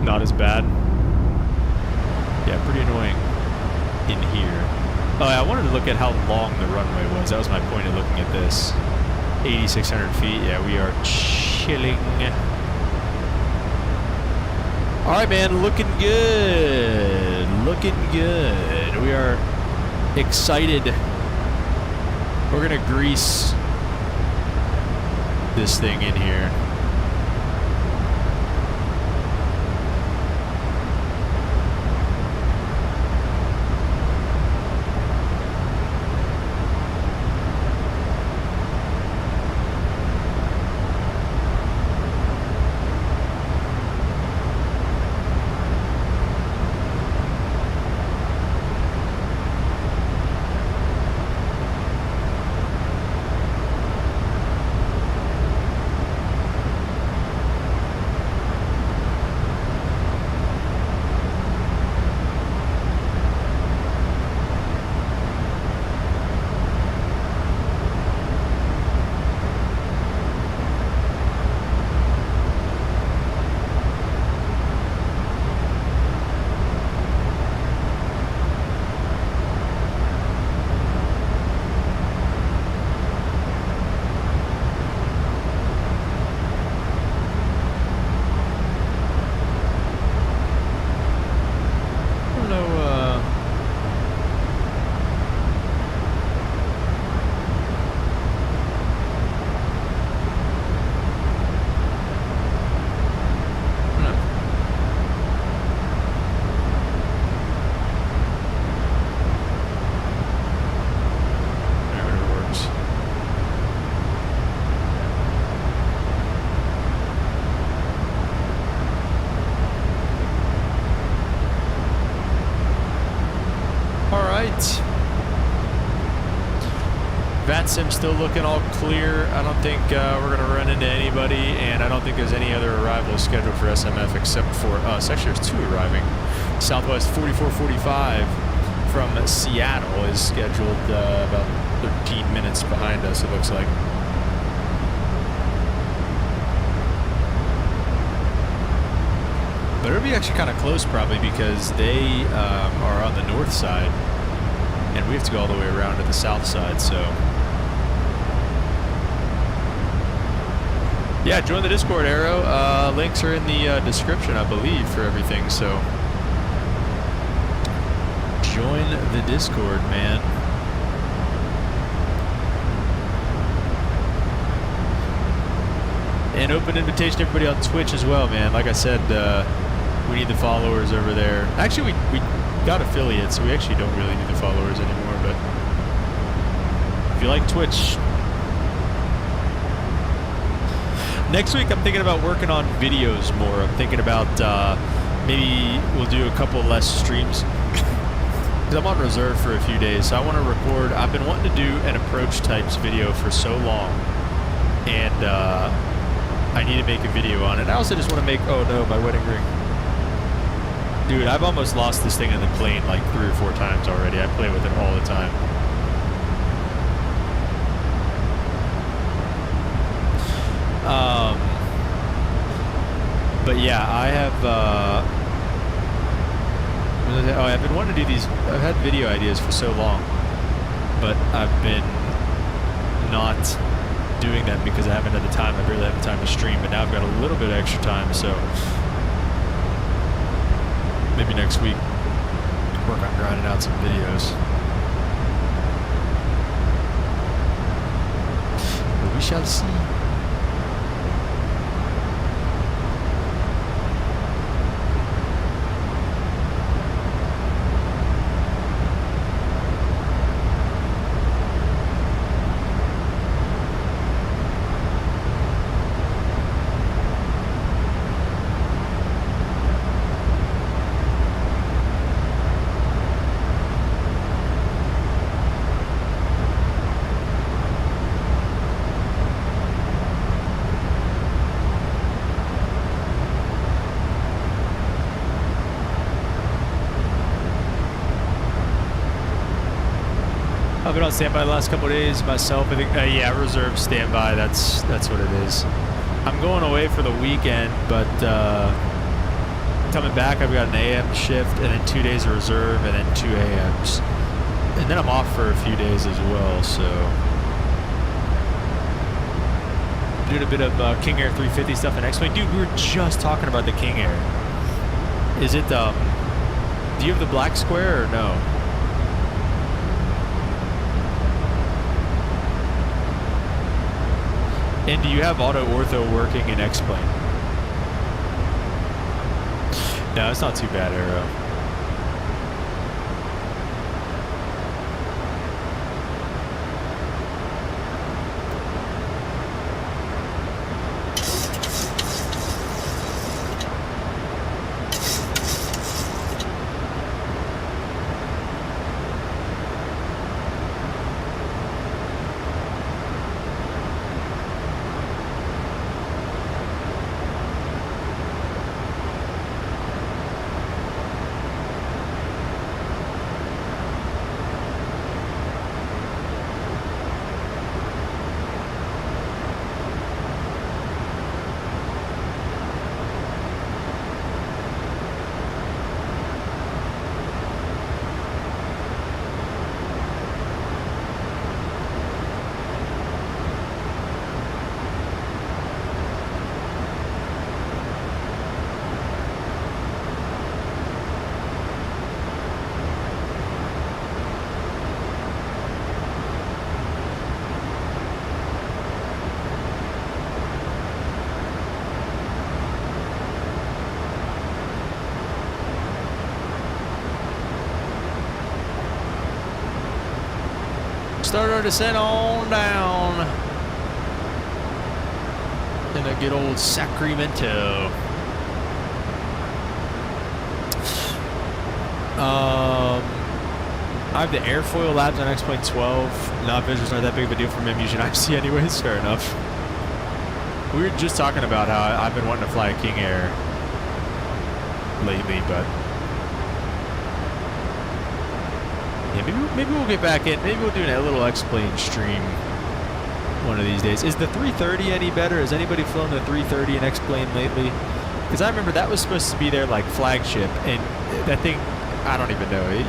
Not as bad. Yeah, pretty annoying in here. Oh, I wanted to look at how long the runway was. That was my point of looking at this. 8,600 feet. Yeah, we are chilling. All right, man. Looking good. Looking good. We are excited. We're going to grease this thing in here. VATSIM still looking all clear. I don't think we're going to run into anybody, and I don't think there's any other arrivals scheduled for SMF except for us. Actually, there's 2 arriving. Southwest 4445 from Seattle is scheduled about 13 minutes behind us, it looks like. But it'll be actually kind of close probably because they are on the north side, and we have to go all the way around to the south side, so... Yeah, join the Discord, Arrow. Links are in the description, I believe, for everything, so... Join the Discord, man. And open invitation to everybody on Twitch as well, man. Like I said, we need the followers over there. Actually, we got affiliates, so we actually don't really need the followers anymore, but... If you like Twitch... Next week, I'm thinking about working on videos more. I'm thinking about maybe we'll do a couple less streams. Because I'm on reserve for a few days, so I want to record. I've been wanting to do an approach types video for so long. And I need to make a video on it. I also just want to make... Oh no, my wedding ring. Dude, I've almost lost this thing in the plane like 3 or 4 times already. I play with it all the time. But yeah, I have, I've been wanting to do these, I've had video ideas for so long, but I've been not doing them because I haven't had the time. I barely have the time to stream, but now I've got a little bit of extra time, so maybe next week work on grinding out some videos. But we shall see. I've been on standby the last couple of days myself. I think, yeah, reserve standby. That's what it is. I'm going away for the weekend, but coming back, I've got an AM shift and then 2 days of reserve and then 2 AMs, and then I'm off for a few days as well. So doing a bit of King Air 350 stuff and X-Wing. Dude, we were just talking about the King Air. Is it? Do you have the black square or no? And do you have auto ortho working in X-Plane? No, it's not too bad, Arrow. Start our descent on down in a good old Sacramento. I have the airfoil labs on X-Plane 12. Nav vision's not that big of a deal for me. I'm using IC anyways. Fair enough. We were just talking about how I've been wanting to fly a King Air lately, but yeah, maybe we'll get back in. Maybe we'll do a little X-Plane stream one of these days. Is the 330 any better? Has anybody flown the 330 in X-Plane lately? Because I remember that was supposed to be their like flagship, and that thing, I don't even know. You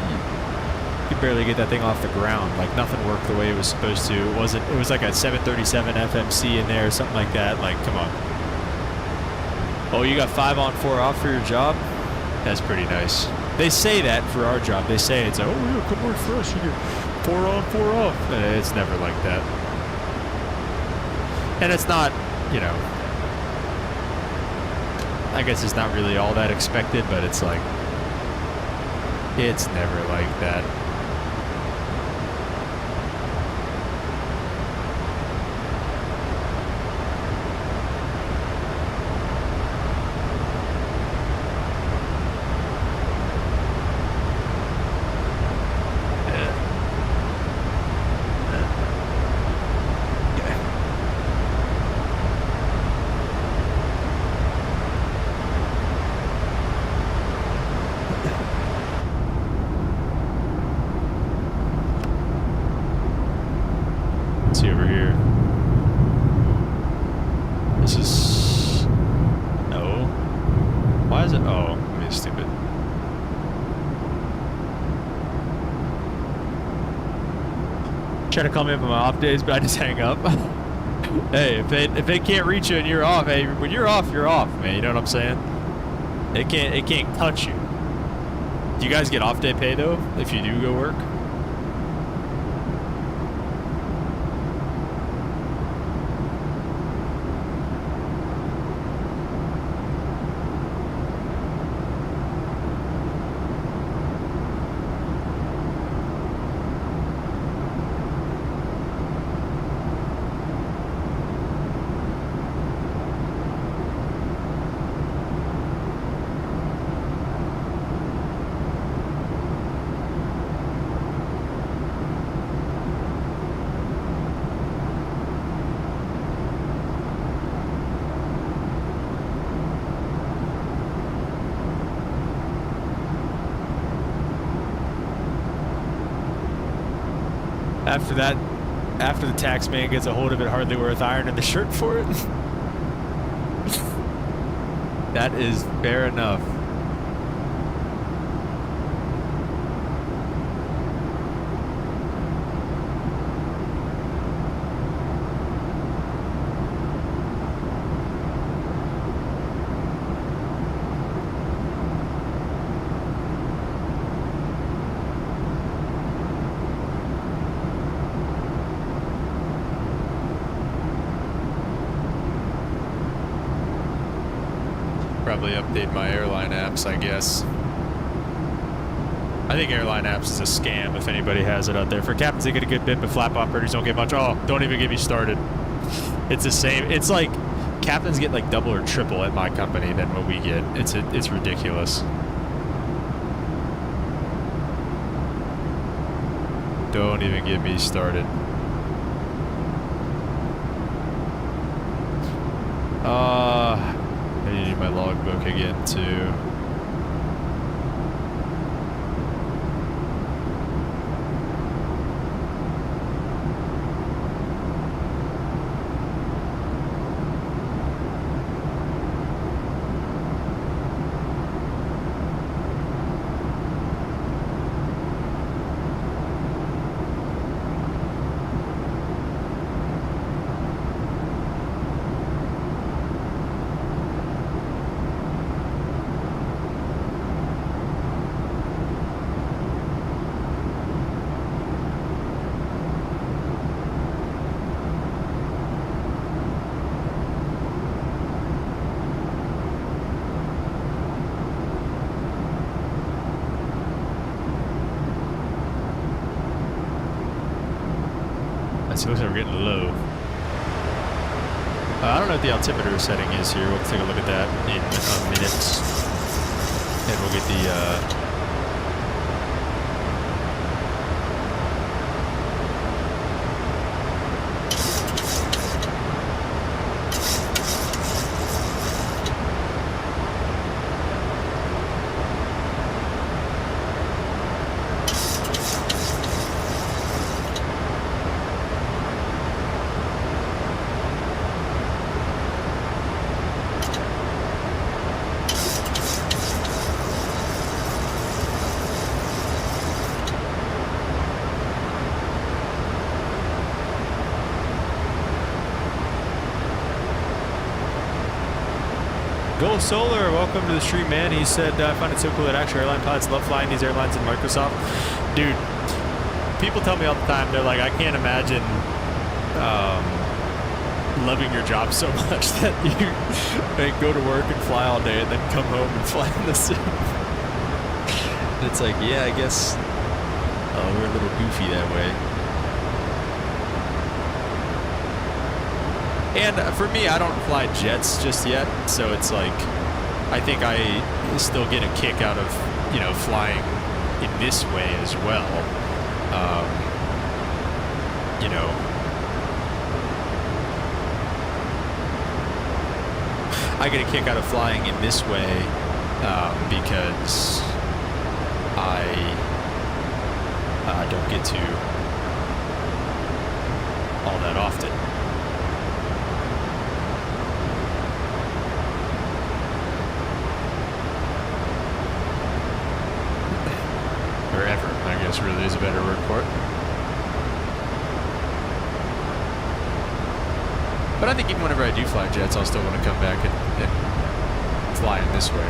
could barely get that thing off the ground. Like nothing worked the way it was supposed to. It wasn't. It was like a 737 FMC in there or something like that. Like, come on. Oh, you got 5 on 4 off for your job? That's pretty nice. They say that for our job. They say it's, oh yeah, come work for us. You get 4 on 4 off. It's never like that. And it's not, you know, I guess it's not really all that expected, but it's like, it's never like that. Over here. This is... No. Why is it... Oh, I'm being stupid. Try to call me up on my off days, but I just hang up. Hey, if they can't reach you and you're off, hey, when you're off, man. You know what I'm saying? It can't touch you. Do you guys get off day pay though if you do go work? After that, after the tax man gets a hold of it, hardly worth ironing the shirt for it. That is fair enough. Probably update my airline apps, I guess. I think airline apps is a scam if anybody has it out there. For captains, they get a good bit, but flap operators don't get much. Oh, don't even get me started. It's the same. It's like captains get like double or triple at my company than what we get. It's ridiculous. Don't even get me started. I need to do my logbook again too. It looks like we're getting low. I don't know what the altimeter setting is here. We'll take a look at that in a minute. And we'll get the Go Solar, welcome to the stream, man. He said, I find it so cool that actual airline pilots love flying these airlines in Microsoft. Dude, people tell me all the time, they're like, I can't imagine loving your job so much that you like, go to work and fly all day and then come home and fly in the sim. It's like, yeah, I guess we're a little goofy that way. And for me, I don't fly jets just yet, so it's like, I think I still get a kick out of, you know, flying in this way as well. You know, I get a kick out of flying in this way because I don't get to all that often. I guess really is a better word for it. But I think even whenever I do fly jets, I'll still want to come back and fly in this way.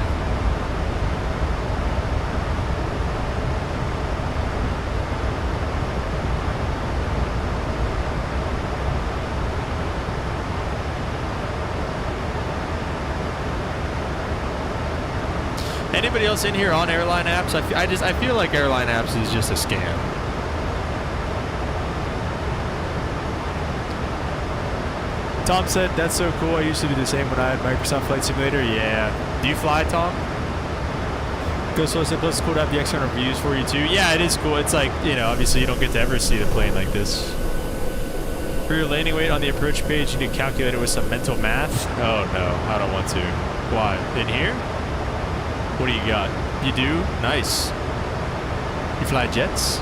Anybody else in here on airline apps? I feel like airline apps is just a scam. Tom said, that's so cool. I used to do the same when I had Microsoft Flight Simulator. Yeah. Do you fly, Tom? Ghost said, plus it's cool to have the external views for you too. Yeah, it is cool. It's like, you know, obviously you don't get to ever see the plane like this. For your landing weight on the approach page, you need to calculate it with some mental math. Oh no, I don't want to. Why? In here? What do you got? You do? Nice. You fly jets?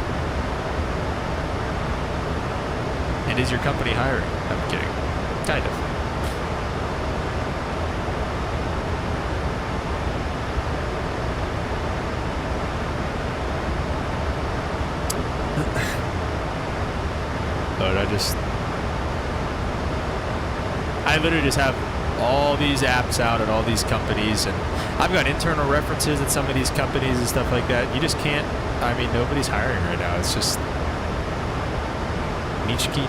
is your company hiring? I'm kidding. Kind of. But I literally just have all these apps out at all these companies, and I've got internal references at some of these companies and stuff like that. You just can't, I mean, nobody's hiring right now. It's just niche keat.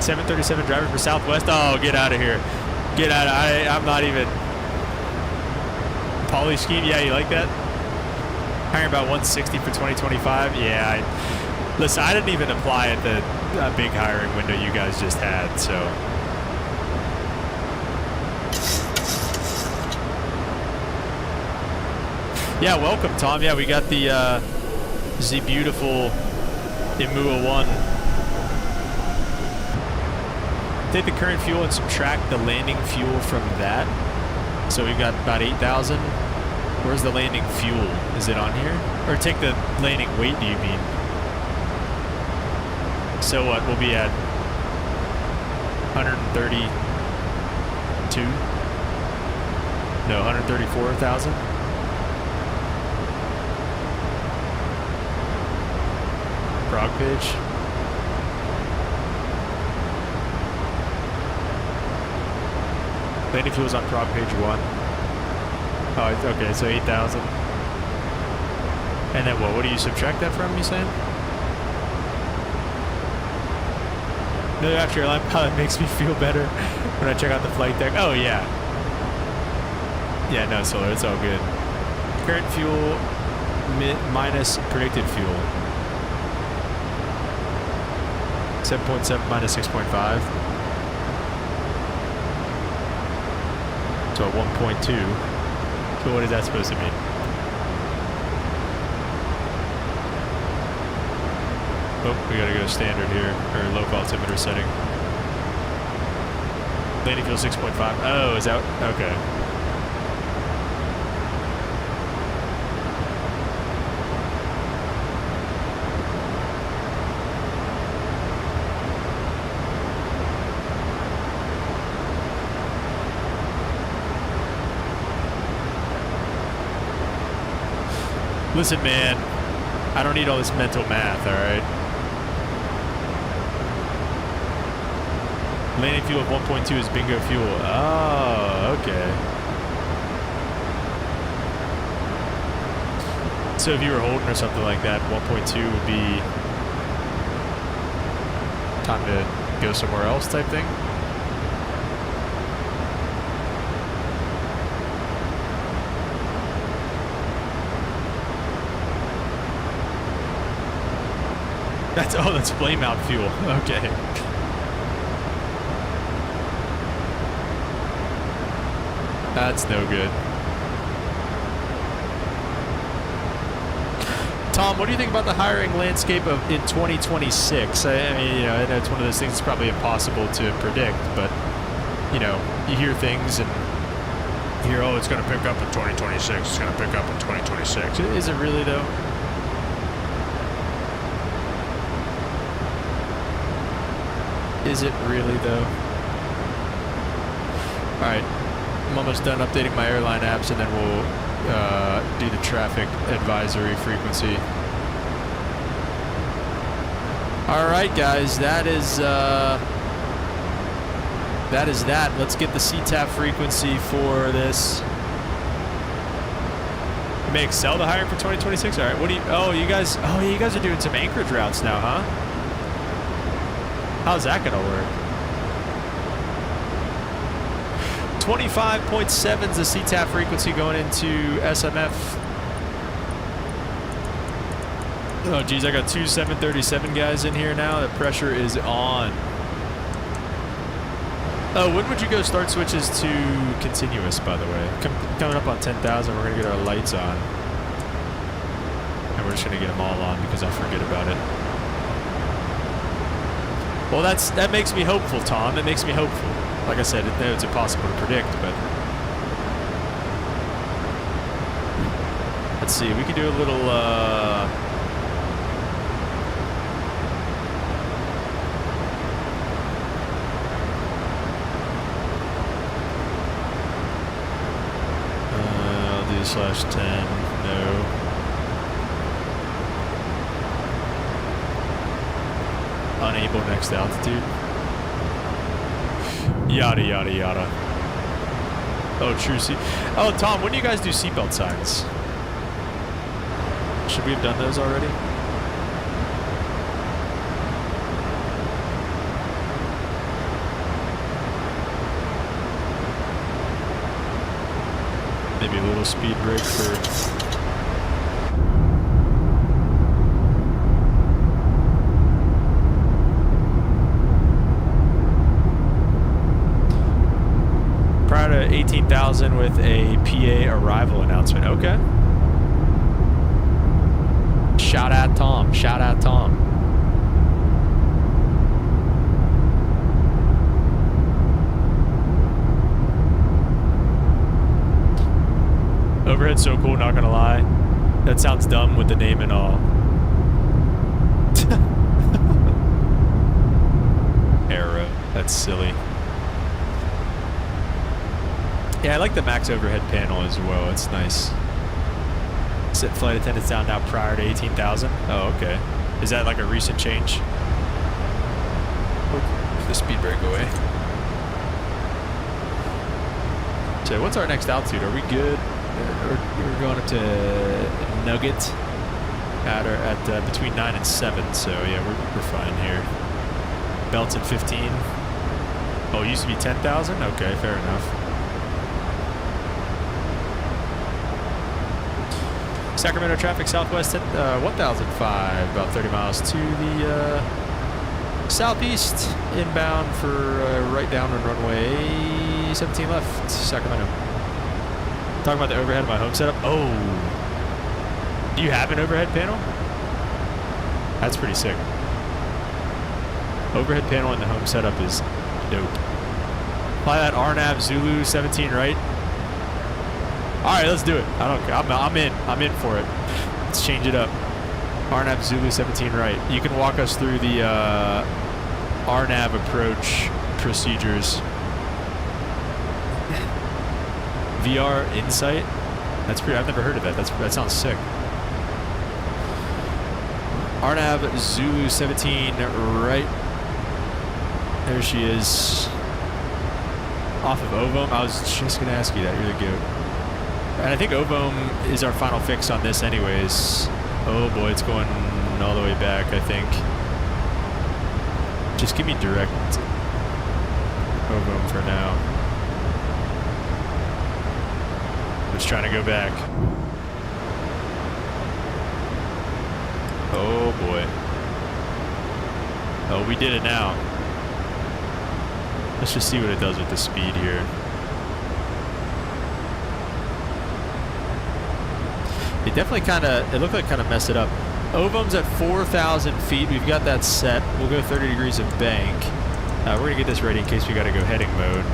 $737 driver for Southwest. Oh, get out of here. Get out of, I'm not even. Poly scheme, yeah, you like that? Hiring about 160 for 2025. Yeah, listen, I didn't even apply at the big hiring window you guys just had, so. Yeah, welcome, Tom. Yeah, we got the beautiful IMUA 1. Take the current fuel and subtract the landing fuel from that. So we've got about 8,000. Where's the landing fuel? Is it on here? Or take the landing weight, do you mean? So what? We'll be at 132? No, 134,000? Prog page. Landing fuel's on prog page 1. Oh, okay, so 8,000. And then what do you subtract that from, you saying? No, after airline pilot makes me feel better when I check out the flight deck. Oh, yeah. Yeah, no, Solar, it's all good. Current fuel minus predicted fuel. 7.7 minus 6.5. So 1.2. So what is that supposed to mean? Oh, we gotta go standard here, or low altimeter setting. Landing fuel 6.5. Oh, is that okay? Listen, man, I don't need all this mental math, alright? Landing fuel of 1.2 is bingo fuel. Oh, okay. So if you were holding or something like that, 1.2 would be time to go somewhere else type thing? That's flame out fuel. Okay. That's no good. Tom, what do you think about the hiring landscape in 2026? I mean, you know, I know it's one of those things that's probably impossible to predict, but, you know, you hear things and you hear, oh, it's going to pick up in 2026. It's going to pick up in 2026. Is it really, though? Is it really, though? Alright, I'm almost done updating my airline apps, and then we'll do the traffic advisory frequency. Alright, guys, that is that. Let's get the CTAP frequency for this. You may excel the hiring for 2026? Alright, what do you... Oh, you guys are doing some Anchorage routes now, huh? How's that gonna work? 25.7 is the CTAP frequency going into SMF. Oh geez, I got two 737 guys in here now. The pressure is on. Oh, when would you go start switches to continuous, by the way? Coming up on 10,000, we're gonna get our lights on. And we're just gonna get them all on because I forget about it. Well, that makes me hopeful, Tom. It makes me hopeful. Like I said, it's impossible to predict, but let's see. We can do a little. I'll do /10. No. Unable next altitude. Yada yada yada. Oh, true seat. Oh, Tom, when do you guys do seatbelt signs? Should we have done those already? Maybe a little speed brake for. Prior to 18,000 with a PA arrival announcement. Okay. Shout out Tom. Shout out Tom. Overhead's so cool, not gonna lie. That sounds dumb with the name and all. Arrow. That's silly. Yeah, I like the max overhead panel as well. It's nice. Sit flight attendants down now prior to 18,000. Oh, okay. Is that like a recent change? Oh, the speed brake away. So what's our next altitude? Are we good? We're going up to Nugget at between 9 and 7. So yeah, we're fine here. Belts at 15. Oh, it used to be 10,000? Okay, fair enough. Sacramento traffic southwest at 1005, about 30 miles to the southeast, inbound for right down on runway 17 left, Sacramento. Talking about the overhead of my home setup. Oh, do you have an overhead panel? That's pretty sick. Overhead panel in the home setup is dope. Fly that RNAV Zulu 17 right. All right, let's do it. I don't care. I'm in for it. Let's change it up. RNAV Zulu 17 right. You can walk us through the RNAV approach procedures. VR Insight. That's pretty. I've never heard of that. That sounds sick. RNAV Zulu 17 right. There she is. Off of Ovom. I was just gonna ask you that. You're the goat. And I think Ovom is our final fix on this anyways. Oh boy, it's going all the way back, I think. Just give me direct Ovom for now. I'm just trying to go back. Oh boy. Oh, we did it now. Let's just see what it does with the speed here. It definitely it looked like kind of messed it up. Ovum's at 4,000 feet. We've got that set. We'll go 30 degrees of bank. We're going to get this ready in case we got to go heading mode.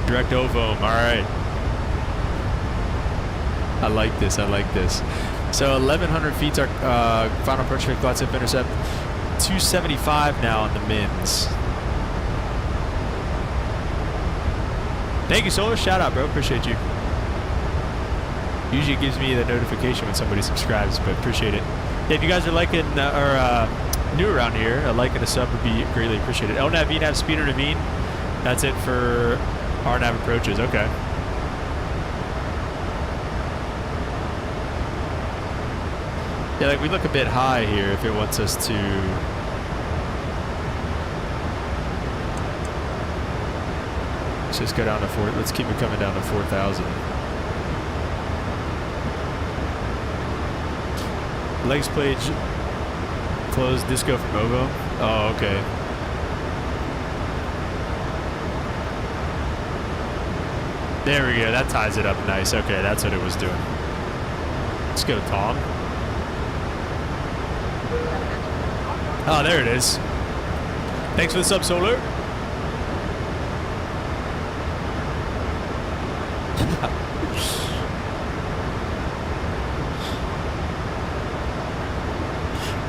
Direct Ovum. All right. I like this. I like this. So 1,100 feet's our final approach for glide tip intercept. 275 now on the mins. Thank you, Solar. Shout out, bro. Appreciate you. Usually it gives me the notification when somebody subscribes, but appreciate it. Yeah, if you guys are liking or new around here, a like and a sub would be greatly appreciated. LNAV, VNAV, speeder, Naveen. That's it for RNAV approaches. Okay. Yeah, like we look a bit high here if it wants us to. Let's just go down to 4. Let's keep it coming down to 4,000. Legs plate closed disco from Ovo. Oh, okay. There we go. That ties it up nice. Okay, that's what it was doing. Let's go to Tom. Oh, there it is. Thanks for the sub, Solar.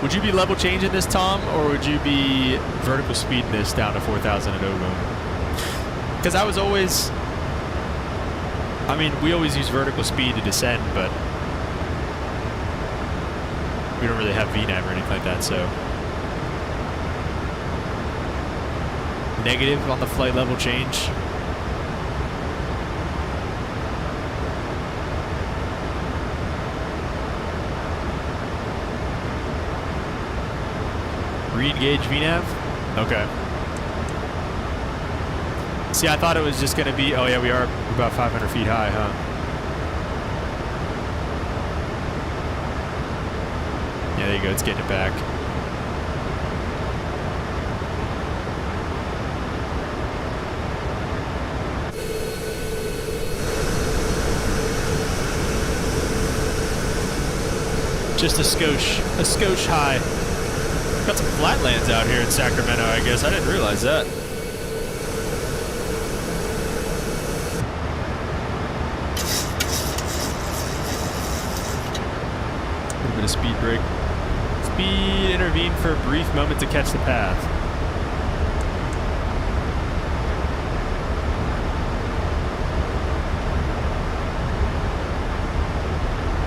Would you be level changing this, Tom, or would you be vertical speeding this down to 4,000 at Ovo? Because I was always, I mean, we always use vertical speed to descend, but we don't really have VNAV or anything like that, so. Negative on the flight level change. Re-engage VNAV? Okay. See, I thought it was just going to be, oh yeah, we are about 500 feet high, huh? Yeah, there you go, it's getting it back. Just a skosh high. Got some flatlands out here in Sacramento, I guess. I didn't realize that. A little bit of speed brake. Speed intervene for a brief moment to catch the path.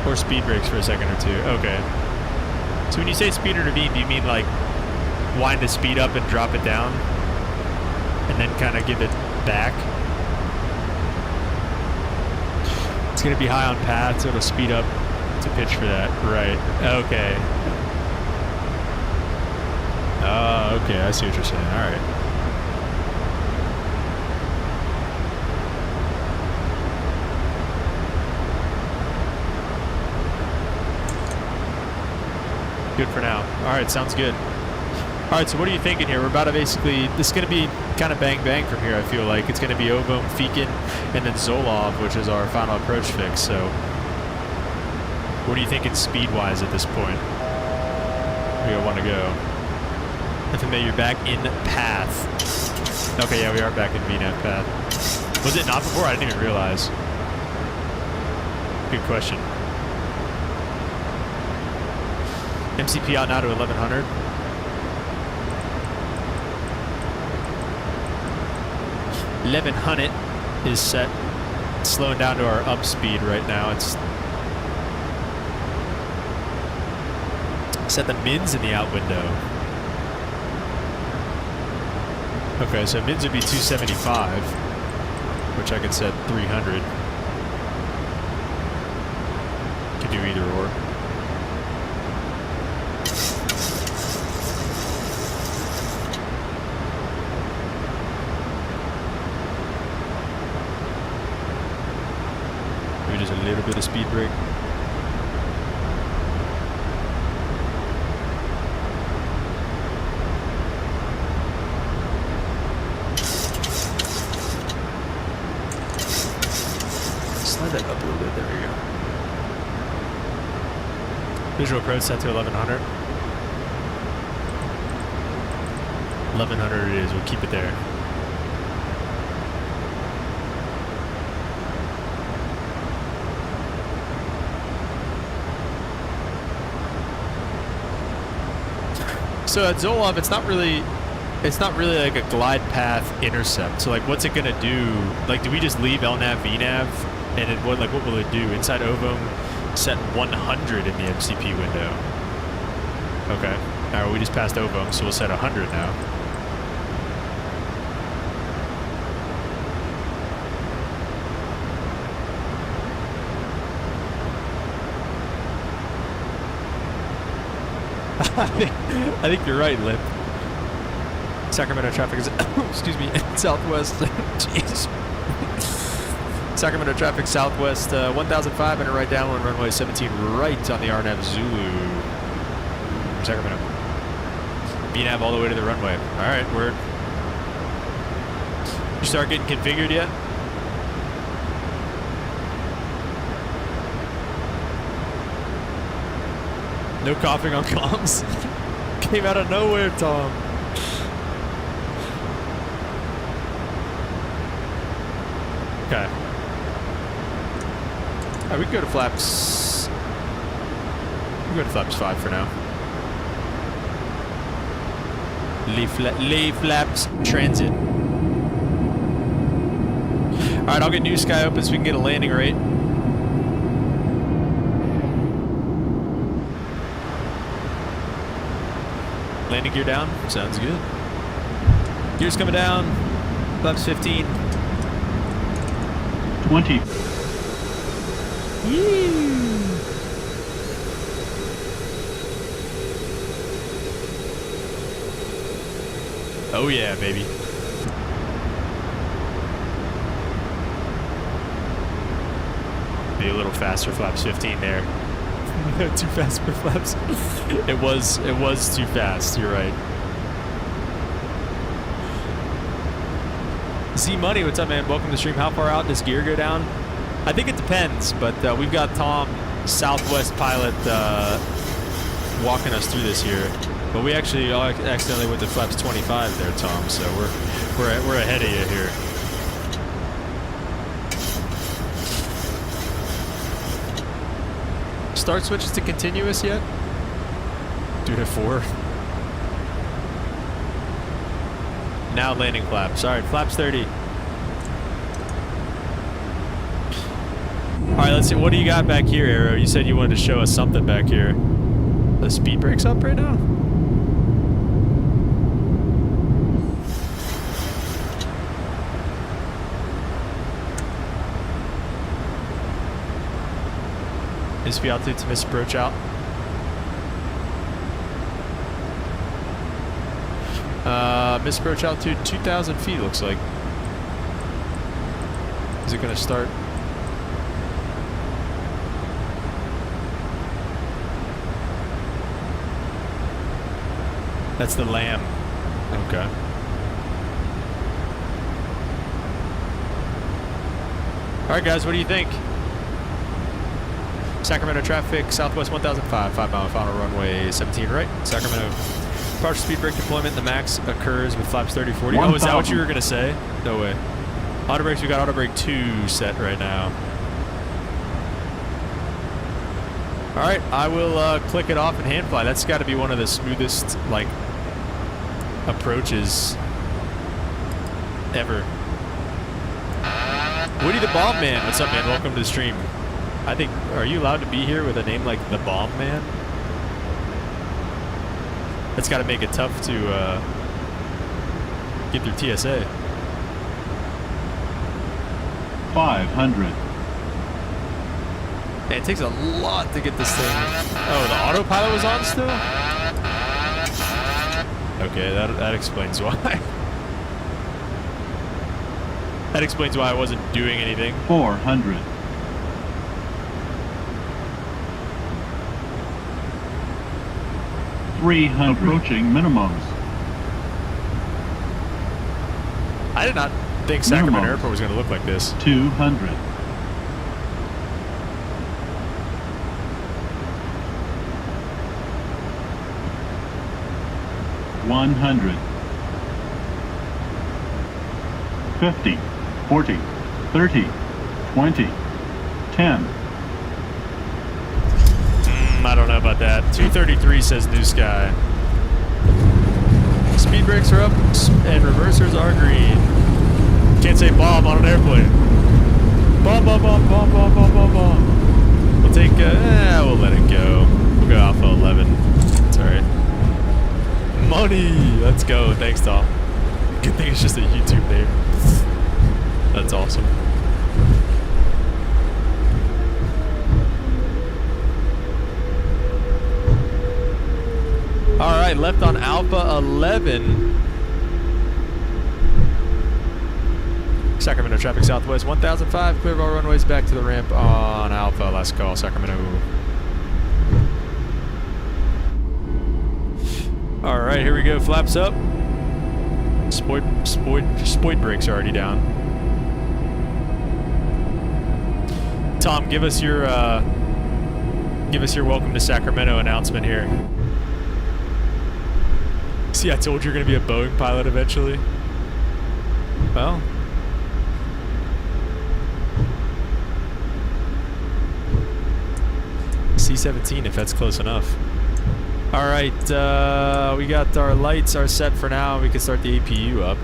Or speed brakes for a second or two. Okay. So when you say speed intervene, do you mean like wind to speed up and drop it down? And then kind of give it back? It's going to be high on path, so it'll speed up to pitch for that. Right. Okay. Oh, okay. I see what you're saying. All right. Good for now. All right, sounds good. All right, so what are you thinking here? We're about to basically, this is going to be kind of bang here, I feel like. It's going to be Ovom, Fekin, and then Zolov, which is our final approach fix. So what are you thinking speed-wise at this point? We want to go. I think that you're back in path. Okay, yeah, we are back in VNAV path. Was it not before? I didn't even realize. Good question. MCP out now to 1100. is set. It's slowing down to our up speed right now. It's set the mins in the out window. Okay, so mins would be 275, which I could set 300. Could do either or. Maybe just a little bit of speed brake. Slide that up a little bit. There we go. Visual approach set to 1100. 1100 it is. We'll keep it there. So at Zolov, it's not really like a glide path intercept. So like, what's it gonna do? Like, do we just leave LNAV, VNAV, and then what will it do? Inside Ovom, set 100 in the MCP window. Okay. All right, we just passed Ovom, so we'll set 100 now. I think you're right, Lip. Sacramento traffic is, excuse me, southwest. Jeez. Sacramento traffic southwest, 1,500 right downwind, runway 17 right on the RNAV Zulu. Sacramento. VNAV all the way to the runway. All right, word. You start getting configured yet? No coughing on comms. Came out of nowhere, Tom. Okay. Alright, we can go to flaps. We can go to flaps 5 for now. Lay flaps transit. Alright, I'll get new sky open so we can get a landing rate. Landing gear down. Sounds good. Gears coming down. Flaps 15. 20. Yee. Oh yeah, baby. Be a little faster, flaps 15 there. Too fast for flaps. It was too fast, you're right. Z Money, what's up, man? Welcome to the stream. How far out does gear go down? I think it depends, but we've got Tom, Southwest pilot, walking us through this here. But we actually accidentally went to flaps 25 there, Tom. So we're ahead of you here. Start switches to continuous yet? Do it at 4. Now landing flaps. All right, flaps 30. All right, let's see. What do you got back here, Arrow? You said you wanted to show us something back here. The speed brake's up right now? ISP altitude to miss approach out. Miss approach altitude 2,000 feet looks like. Is it going to start? That's the Lamb. Okay. Alright guys, what do you think? Sacramento traffic, Southwest 1005, 5 mile final runway 17 right. Sacramento. Partial speed brake deployment, the max occurs with flaps 30, 40. Oh, is that what you were going to say? No way. Auto brakes, we got auto brake 2 set right now. Alright, I will click it off and hand fly. That's got to be one of the smoothest, like, approaches ever. Woody the Bomb Man, what's up, man? Welcome to the stream. I think, are you allowed to be here with a name like the Bomb Man? That's got to make it tough to get through TSA. 500. Man, it takes a lot to get this thing. Oh, the autopilot was on still? Okay, that explains why. That explains why I wasn't doing anything. 400. 300. Approaching minimums. I did not think Sacramento Minimums. Airport was going to look like this. 200. 100. 50. 40. 30. 20. 10. I don't know about that. 233 says new sky. Speed brakes are up and reversers are green. Can't say bomb on an airplane. Bomb, bomb, bomb, bomb, bomb, bomb, bomb, bomb. We'll take, we'll let it go. We'll go Alpha 11. It's alright. Money! Let's go. Thanks, Tom. Good thing it's just a YouTube name. That's awesome. Alright, left on Alpha 11. Sacramento traffic Southwest 1005. Clear of all runways back to the ramp on Alpha. Last call, Sacramento. Alright, here we go. Flaps up. Spoid brakes are already down. Tom, give us your welcome to Sacramento announcement here. See, I told you you're going to be a Boeing pilot eventually. Well, C-17 if that's close enough. All right, we got our lights are set for now. We can start the APU up.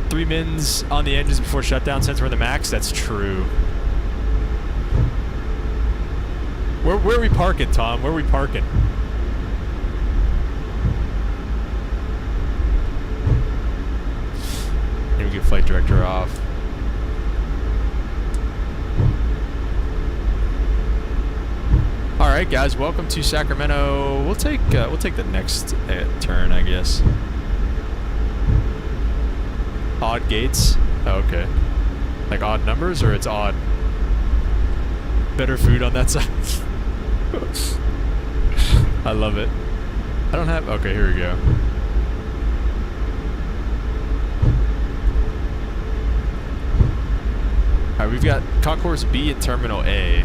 3 mins on the engines before shutdown since we're in the max. That's true. Where are we parking, Tom? Where are we parking? Maybe we get flight director off. All right, guys, welcome to Sacramento. We'll take the next turn, I guess. Odd gates. Oh, okay. Like odd numbers, or it's odd. Better food on that side. I love it. I don't have. Okay, here we go. All right, we've got Concourse B and Terminal A.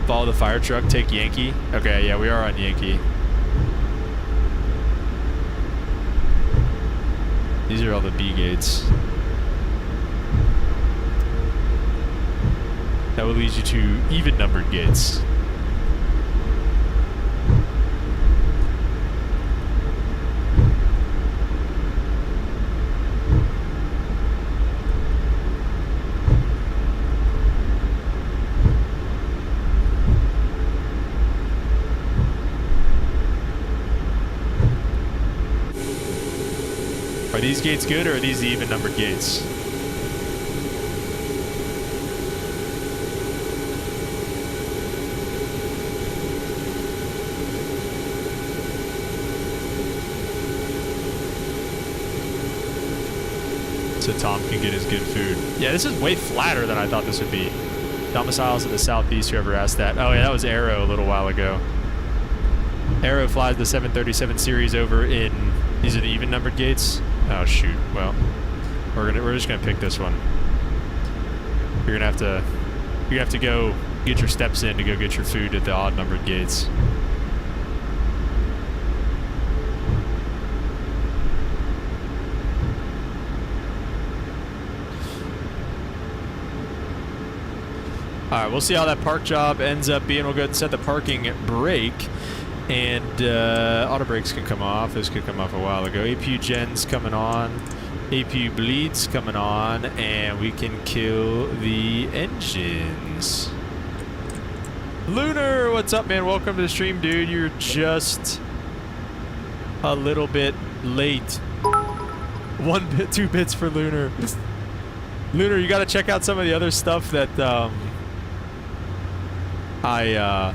Follow the fire truck, take Yankee. Okay, yeah, we are on Yankee. These are all the B gates. That will lead you to even numbered gates. Are these gates good, or are these the even numbered gates? So Tom can get his good food. Yeah, this is way flatter than I thought this would be. Domiciles in the southeast, whoever asked that. Oh yeah, that was Aero a little while ago. Aero flies the 737 series over in, these are the even numbered gates? Oh shoot, well, we're just gonna pick this one. You're gonna have to go get your steps in to go get your food at the odd numbered gates. Alright, we'll see how that park job ends up being. We'll go ahead and set the parking brake. And auto brakes can come off. This could come off a while ago. APU gen's coming on. APU bleeds coming on. And we can kill the engines. Lunar, what's up, man? Welcome to the stream, dude. You're just a little bit late. 1 bit, 2 bits for Lunar. Lunar, you gotta check out some of the other stuff that I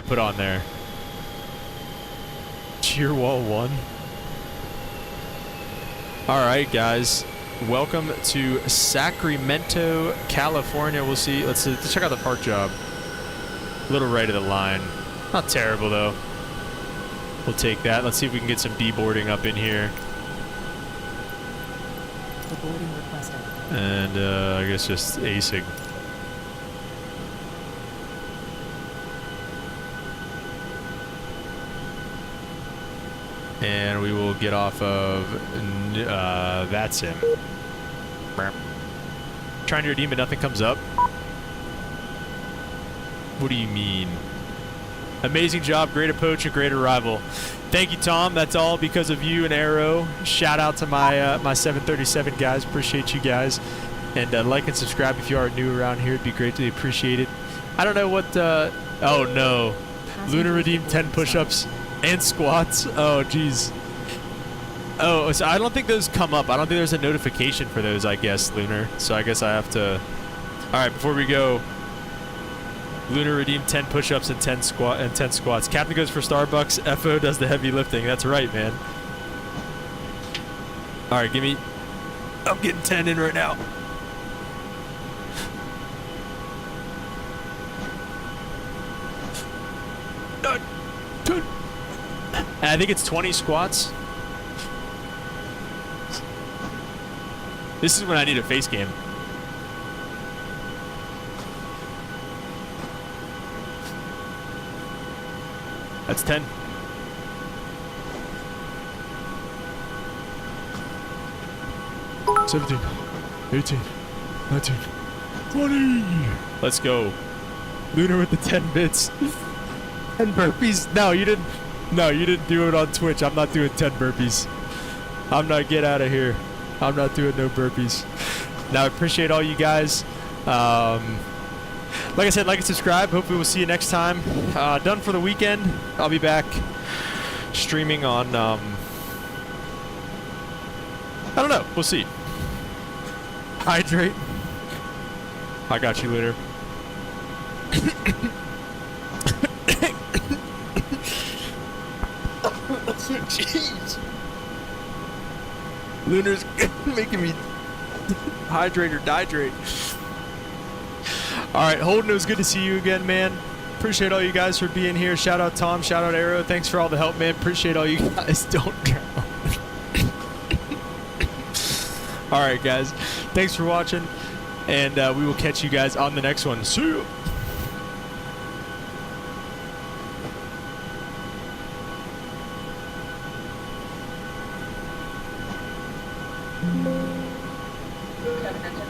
put on there. Cheer wall 1. Alright, guys. Welcome to Sacramento, California. We'll see. Let's check out the park job. A little right of the line. Not terrible, though. We'll take that. Let's see if we can get some deboarding up in here. Boarding requested. And I guess just acing. And we will get off of that's him. Trying to redeem, but nothing comes up. What do you mean? Amazing job, great approach, and great arrival. Thank you, Tom. That's all because of you and Aero. Shout out to my my 737 guys. Appreciate you guys. And like and subscribe if you are new around here. It'd be greatly appreciated. I don't know what. Oh no, Lunar redeemed 10 push-ups and squats. Oh geez. Oh, so I don't think those come up. I don't think there's a notification for those, I guess, Lunar. So I guess I have to. All right, before we go. Lunar redeemed 10 push-ups and 10 squats. Captain goes for Starbucks. FO does the heavy lifting. That's right, man. All right, give me. I'm getting 10 in right now. I think it's 20 squats. This is when I need a face cam. That's 10. 17, 18, 19, 20. Let's go. Lunar with the 10 bits. 10 burpees? No, you didn't. No, you didn't do it on Twitch. I'm not doing 10 burpees. I'm not. Get out of here. I'm not doing no burpees. Now, I appreciate all you guys. Like I said, like and subscribe. Hopefully we'll see you next time. Done for the weekend. I'll be back streaming on, I don't know. We'll see. Hydrate. I got you later. Jeez. Lunar's making me hydrate or dihydrate. Alright, Holden, it was good to see you again, man. Appreciate all you guys for being here. Shout out Tom, shout out Arrow. Thanks for all the help, man. Appreciate all you guys. Don't drown. Alright, guys. Thanks for watching. And we will catch you guys on the next one. See you. Seven engine,